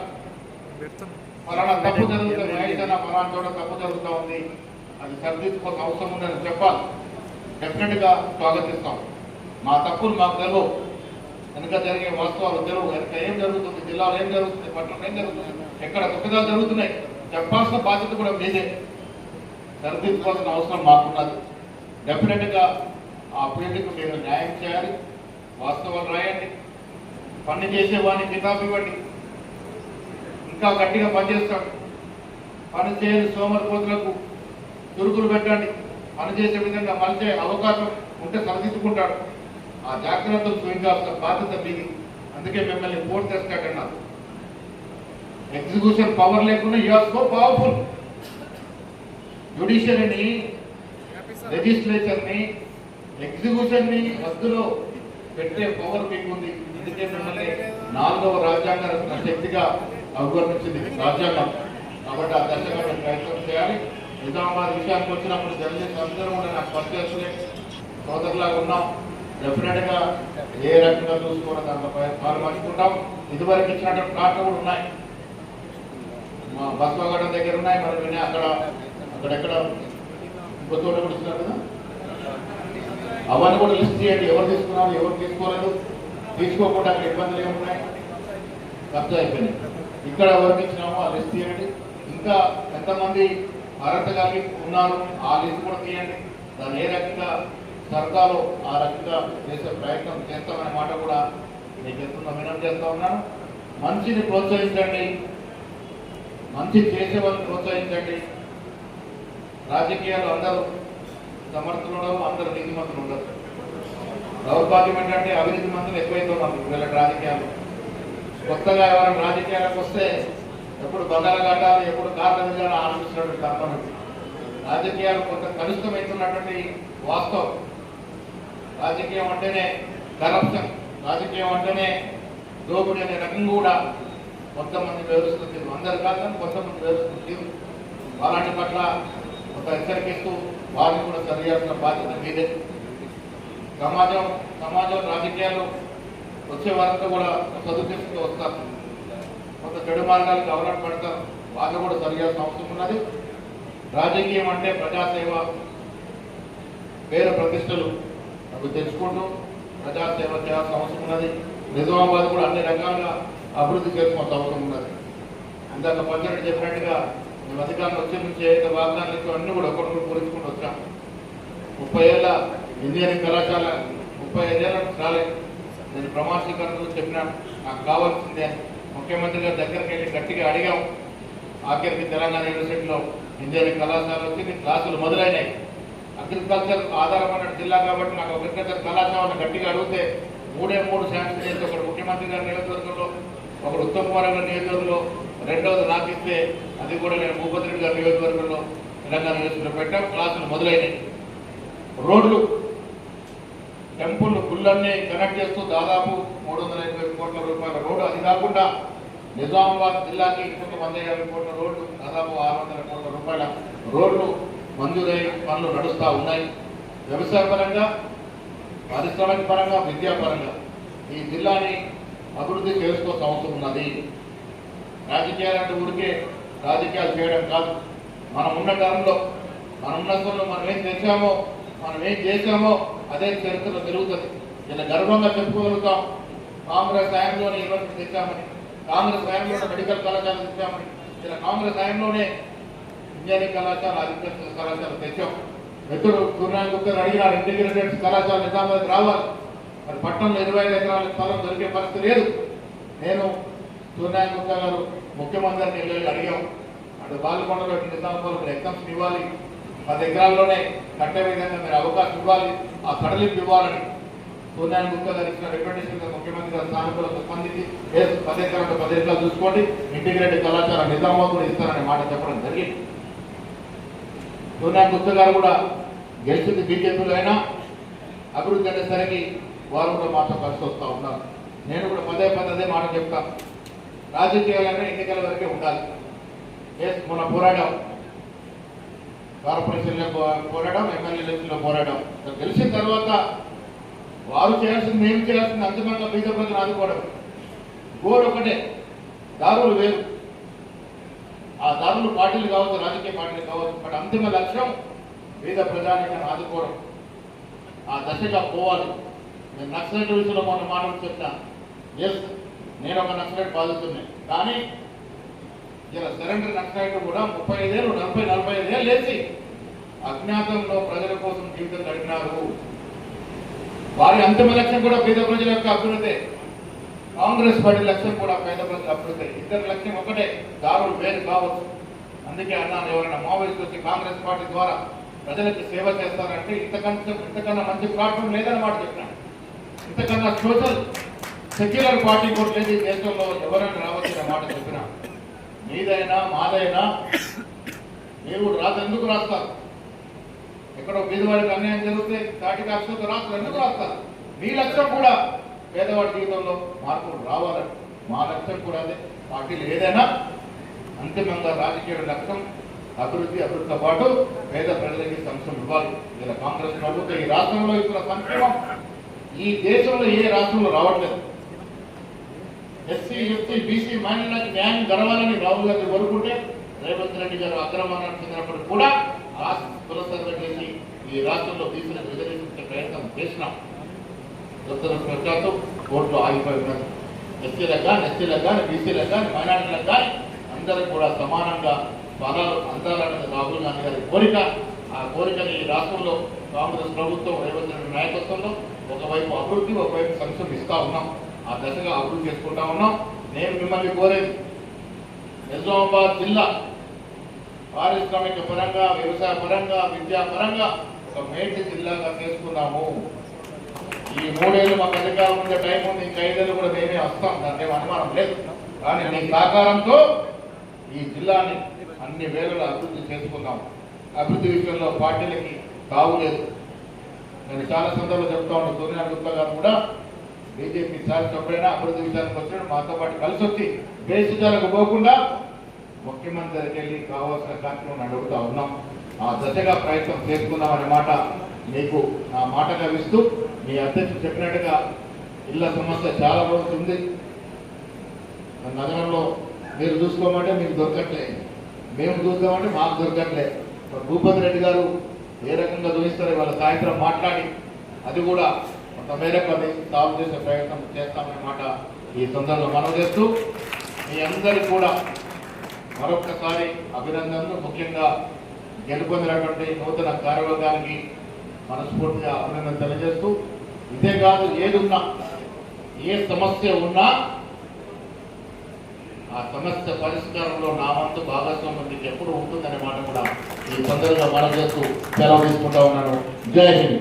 ఫలానా తప్పు జరుగుతుంది, రైతైనా ఫలానా చోట తప్పు జరుగుతూ ఉంది, అది సరిదిద్దుకోవాల్సిన అవసరం ఉందని చెప్పాలి. డెఫినెట్గా స్వాగతిస్తాం. మా తప్పులు మాకు తెలియవు, వెనుక జరిగే వాస్తవాలు తెలియవు. వెనుక ఏం జరుగుతుంది, జిల్లాలో ఏం జరుగుతుంది, పట్టణంలో ఏం జరుగుతుంది, ఎక్కడ తప్పిదాలు జరుగుతున్నాయి చెప్పాల్సిన బాధ్యత కూడా మీదే. సరిదిద్దుకోవాల్సిన అవసరం మాకున్నది. డెఫినెట్గా ఆ ఫీల్డ్కు మీరు న్యాయం చేయాలి, వాస్తవాలు రాయండి, పని చేసేవాడిని కితాబు ఇవ్వండి, ఇంకా గట్టిగా పనిచేస్తాడు. పని చేయని సోమరిపోతులకు చురుకులు పెట్టండి, పనిచేసే విధంగా మలిచే అవకాశం ఉంటే సరిదిద్దుకుంటాడు. ఆ జాగ్రత్తలు స్వీకరించాల్సిన బాధ్యత మీది. అందుకే మిమ్మల్ని పోర్ట్ చేస్తాడన్నారు. ఎగ్జిక్యూషన్ పవర్ లేకుండా యూ ఆర్ సో పవర్ఫుల్. జ్యుడిషియరీని, లెజిస్లేచర్ని, ఎగ్జిక్యూషన్ని మధ్యలో పెట్టే పవర్ మీకు ఉంది. అందుకే మిమ్మల్ని 4వ రాజ్యాంగ శక్తిగా అభివర్ణించింది రాజ్యాంగం. కాబట్టి ఆ దశగా ప్రయత్నం చేయాలి. నిజామాబాద్ విషయానికి వచ్చినప్పుడు జర్నలిస్ట్ అందరూ కూడా నాకు పనిచేస్తున్న సోదరులాగా ఉన్నాం. డెఫినెట్గా ఏ రకంగా చూసుకోవడం దాంట్లో పాల్పంచుకుంటాం. ఇదివరకు ఇచ్చినటువంటి ప్లాట్లు కూడా ఉన్నాయి, మా బస్వాగడ దగ్గర ఉన్నాయి. మరి అక్కడెక్కడ ఇంకో చోట కూడా ఇచ్చినారు కదా, అవన్నీ కూడా లిస్ట్ చేయండి, ఎవరు తీసుకున్నారు ఎవరు తీసుకోలేదు, తీసుకోకుండా అక్కడ ఇబ్బందులు ఏమున్నాయి, ఖర్చు అయిపోయినాయి, ఇక్కడ ఎవరికి ఇచ్చినామో ఆ లిస్ట్ తీయండి, ఇంకా ఎంతమంది అర్హత కలిగి ఉన్నారు ఆ లిస్ట్ కూడా తీయండి. దాన్ని ఏ రకంగా సర్కారు ఆ రకంగా చేసే ప్రయత్నం చేస్తామనే మాట కూడా మీకు ఎంతో వినతి చేస్తా ఉన్నాను. మంచిని ప్రోత్సహించండి, మంచి చేసే వాళ్ళని ప్రోత్సహించండి. రాజకీయాలు అందరూ సమర్థులు ఉండవు, అందరూ నీతిమంతులు ఉండరు. దౌర్భాగ్యం ఏంటంటే అవినీతి మంతులు ఎక్కువైతే ఉన్నారు వీళ్ళకి రాజకీయాలు. కొత్తగా ఎవరైనా రాజకీయాలకు వస్తే ఎప్పుడు బంగాళ కట్టాలి, ఎప్పుడు కార్లు విధానం ఆలోచిస్తున్నటువంటి తప్పను. రాజకీయాలు కొంత కలుషితమవుతున్నటువంటి వాస్తవం. రాజకీయం అంటేనే కరప్షన్, రాజకీయం అంటేనే దోపిడీ అనే రకం కూడా కొంతమంది వ్యవస్థలు, అందరు కాదు కొంతమంది వ్యవస్థలు అలాంటి పట్ల కొంత హెచ్చరికిస్తూ వారిని కూడా సరిచేయాల్సిన బాధ్యత మీదే. సమాజం రాజకీయాలు వచ్చే వారంతా కూడా సదుపేస్తూ వస్తారు, కొంత చెడు మార్గాలకు అవలన పడతారు, వాళ్ళు కూడా సరిచేయాల్సిన అవసరం ఉన్నది. రాజకీయం అంటే ప్రజాసేవ, పేరు ప్రతిష్టలు అవి తెచ్చుకుంటూ ప్రజాసేవ చేయాల్సిన అవసరం ఉన్నది. నిజామాబాద్ కూడా అన్ని రకాలుగా అభివృద్ధి చేసుకోవాల్సిన అవసరం ఉన్నది. ఇందాక పంచాయతీ చెప్పినట్టుగా మేము అధికారులు వచ్చే నుంచి ఏదైతే వాగ్దానాలు ఇచ్చో అన్ని కూడా ఒకరికొకరు పూరించుకుంటూ వచ్చాం. 30 ఏళ్ళ ఇంజనీరింగ్ కళాశాల 35 ఏళ్ళ రాలేదు. నేను ప్రమాణ స్వీకారంలో చెప్పినాను నాకు కావాల్సిందే. ముఖ్యమంత్రి గారి దగ్గరికి వెళ్ళి గట్టిగా అడిగాం. ఆఖరికి తెలంగాణ యూనివర్సిటీలో ఇంజనీరింగ్ కళాశాల వచ్చి క్లాసులు మొదలైనాయి. అగ్రికల్చర్ ఆధారపడిన జిల్లా కాబట్టి నాకు అగ్రికల్చర్ కళాశాలను గట్టిగా అడిగితే 3 శాంక్షన్ చేసి ఒకటి ముఖ్యమంత్రి గారి నియోజకవర్గంలో, ఒకటి ఉత్తమ్ కుమార్ గారి నియోజకవర్గంలో, రెండవది నాకు ఇస్తే అది కూడా నేను భూపతి రెడ్డి గారి నియోజకవర్గంలో తెలంగాణ యూనివర్సిటీలో పెట్టాం. క్లాసులు మొదలైనాయి. రోడ్లు, టెంపుల్ గుళ్ళన్నీ కనెక్ట్ చేస్తూ దాదాపు 380 కోట్ల రూపాయల రోడ్డు. అది కాకుండా నిజామాబాద్ జిల్లాకి ఇంకొక 150 కోట్ల రోడ్లు, దాదాపు 600 కోట్ల రూపాయల రోడ్లు మంజూరై పనులు నడుస్తూ ఉన్నాయి. వ్యవసాయ పరంగా, పారిశ్రామిక పరంగా, విద్యాపరంగా ఈ జిల్లాని అభివృద్ధి చేసుకోవాల్సిన అవసరం ఉన్నది. రాజకీయాలంటే ఊరికే రాజకీయాలు చేయడం కాదు. మనం ఉన్న టర్మ్లో, మనం ఉన్న సమయంలో మనం ఏం తెచ్చామో, మనం ఏం చేశామో అదే చరిత్రలో జరుగుతుంది. ఇలా గర్వంగా చెప్పుకోగలుగుతాం. కాంగ్రెస్ హయాంలోనే యూనివర్సిటీ తెచ్చామని, కాంగ్రెస్ హయాంలోనే మెడికల్ కళాశాల తెచ్చామని, ఇలా కాంగ్రెస్ హయాంలోనే ఇంజనీరింగ్ కళాశాల, అగ్రికల్చర్ కళాశాల తెచ్చాం. మిత్రుడు సూర్యనారాయణ గుప్తా అడిగినారు ఇంటిగ్రేటెడ్ కళాశాల నిజామాబాద్ రావాలి. మరి పట్టణంలో 25 ఎకరాల స్థలం దొరికే పరిస్థితి లేదు. నేను సూర్యనారాయణ గుప్తా గారు ముఖ్యమంత్రిని వెళ్ళి అడిగాం. అటు బాలకొండలో నిజామాబాద్ మీరు ఎగ్జామ్స్ ఇవ్వాలి, 10 ఎకరాల్లోనే కట్టే విధంగా మీరు అవకాశం ఇవ్వాలి, ఆ కడలింపు ఇవ్వాలని సూర్యనారాయణ గుప్తా గారు ఇచ్చిన రికమెండేషన్ ముఖ్యమంత్రి గారు సానుకూలంగా స్పందించి 10 ఎకరాలు 10 ఎకరాలు చూసుకోండి, ఇంటిగ్రేటెడ్ కళాశాల నిజామాబాద్ కూడా ఇస్తారనే మాట చెప్పడం జరిగింది. సూర్యనారాయణ గుప్తా గారు కూడా గెలిచింది బీజేపీలో అయినా అభివృద్ధి అనేసరికి వారు కూడా మాతో కలిసి వస్తూ ఉన్నారు. నేను కూడా పదే అదే మాట చెప్తాను. రాజకీయాలనే ఎన్నికల వరకే ఉండాలి. మొన్న పోరాటం, కార్పొరేషన్లో పోరాటం, ఎమ్మెల్యే ఎలక్షన్లో పోరాటం. గెలిచిన తర్వాత వారు చేయాల్సింది, మేము చేయాల్సింది అంతిమంగా బీద ప్రజలు ఆదుకోవడం. గోల్ ఒకటే, దారులు వేరు. ఆ దారులు పార్టీలు కావచ్చు, రాజకీయ పార్టీలు కావచ్చు, బట్ అంతిమ లక్ష్యం బీద ప్రజానికని ఆదుకోవడం. ఆ దశగా పోవాలి. నేను నక్సలైట్ విషయంలో మొన్న మాటలు చెప్తాను. నేను ఒక నక్సలైట్ బాధితున్నాను, కానీ ఇలా సరెండర్ నక్సలైట్ కూడా 35 ఏళ్ళు 45 ఏళ్ళు లేచి అజ్ఞాతంలో ప్రజల కోసం జీవితం గడిపినారు. వారి అంతిమ లక్ష్యం కూడా పేద ప్రజల యొక్క అభివృద్ధి. కాంగ్రెస్ పార్టీ లక్ష్యం కూడా పేద ప్రజల అభివృద్ధి. ఇద్దరు లక్ష్యం ఒకటే, దారులు వేరు కావచ్చు. అందుకే అన్నాను, ఎవరైనా మావోయిస్ట్ వచ్చి కాంగ్రెస్ పార్టీ ద్వారా ప్రజలకి సేవ చేస్తారంటే ఇంతకన్నా మంచి ప్లాట్ఫామ్ లేదని మాట చెప్పినాను. ఇంతకన్నా సోషల్ సెక్యులర్ పార్టీ కూడా లేదు ఈ దేశంలో. ఎవరైనా రావచ్చిన మాట చెప్పినా, మీదైనా మాదైనా మీరు ఎందుకు రాస్తారు? ఎక్కడో పేదవాడికి అన్యాయం జరిగితే కాటి కాక్షతో రాస్తారు. ఎందుకు రాస్తారు? మీ లక్ష్యం కూడా పేదవాడి జీవితంలో మార్పులు రావాలని. మా లక్ష్యం కూడా అదే. పార్టీలు ఏదైనా అంతిమంగా రాజకీయ లక్ష్యం అభివృద్ధితో పాటు పేద ప్రజలకి సంక్షేమం ఇవ్వాలి. ఇలా కాంగ్రెస్ ప్రభుత్వం ఈ రాష్ట్రంలో ఇస్తున్న సంక్షేమం ఈ దేశంలో ఏ రాష్ట్రంలో రావట్లేదు. ఎస్సీ, ఎస్టీ, బీసీ మైనారిటీ న్యాయం గడవాలని రాహుల్ గాంధీ కోరుకుంటే రేవంత్ రెడ్డి గారు అగ్రమానానికి చెందినప్పుడు కూడా కుల సర్వే చేసి ఈ రాష్ట్రంలో బీసీలకు రిజర్వేషన్ ప్రయత్నం చేసినాం. దురదృష్టవశాత్తు కోర్టులో ఆగిపోయి ఉన్నది. ఎస్సీలకు కానీ బీసీలకు కానీ మైనారిటీలకు కానీ అందరూ కూడా సమానంగా ఫలాలు అందాలన్నది రాహుల్ గాంధీ గారి కోరిక. ఆ కోరికని ఈ రాష్ట్రంలో కాంగ్రెస్ ప్రభుత్వం రేవంత్ రెడ్డి నాయకత్వంలో ఒకవైపు అభివృద్ధి ఒకవైపు సంక్షేమం ఇస్తా ఉన్నాం. ఆ దశగా అభివృద్ధి చేసుకుంటా ఉన్నాం. నేను మిమ్మల్ని కోరేది, నిజామాబాద్ జిల్లా పారిశ్రామిక పరంగా, వ్యవసాయ పరంగా, విద్యా పరంగా ఒక మేటి జిల్లాగా చేసుకున్నాము. ఈ 3 ఏళ్ళు మాకు అధికారం ఉండే టైం ఉంది, ఇంకా 5 ఏళ్ళు కూడా మేమే వస్తాం, దానికి ఏం అనుమానం లేదు. కానీ మీ సహకారంతో ఈ జిల్లాని అన్ని వేళలా అభివృద్ధి చేసుకున్నాం. అభివృద్ధి విషయంలో పార్టీలకి తావు లేదు. నేను చాలా సందర్భంలో చెప్తా ఉన్నాను, సోనియా గుప్తా గారు కూడా బీజేపీ సార్ ఎప్పుడైనా అభివృద్ధి విషయానికి వచ్చినప్పుడు మాతో పాటు కలిసి వచ్చి దేశాలకు పోకుండా ముఖ్యమంత్రి దగ్గరికి వెళ్ళి కావాల్సిన కార్యక్రమం అడుగుతా ఉన్నాం. ఆ దశగా ప్రయత్నం చేసుకున్నామనే మాట మీకు నా మాటగా ఇస్తూ, మీ అధ్యక్షుడు చెప్పినట్టుగా ఇళ్ల సమస్య చాలా రోజులు ఉంది. నగరంలో మీరు చూసుకోమంటే మీకు దొరకట్లేదు, మేము చూద్దామంటే మాకు దొరకట్లేదు. భూపతి రెడ్డి గారు ఏ రకంగా చూపిస్తారో వాళ్ళ సాయంత్రం మాట్లాడి అది కూడా కొంత మేరకు అది సాల్వ్ చేసే ప్రయత్నం చేస్తామనే మాట ఈ సందర్భంలో మనవి చేస్తూ, మీ అందరికీ కూడా మరొక్కసారి అభినందనలు. ముఖ్యంగా గెలుపొందినటువంటి నూతన కార్యవర్గానికి మనస్ఫూర్తిగా అభినందన తెలియజేస్తూ, ఇదే కాదు ఏదున్నా ఏ సమస్య ఉన్నా ఆ సమస్య పరిష్కారంలో నా వంతు భాగస్వామ్యం మీకు ఎప్పుడు ఉంటుందనే మాట కూడా ఈ సందర్భంగా మనం చేస్తూ సెలవు తీసుకుంటా ఉన్నాను. జై హింద్.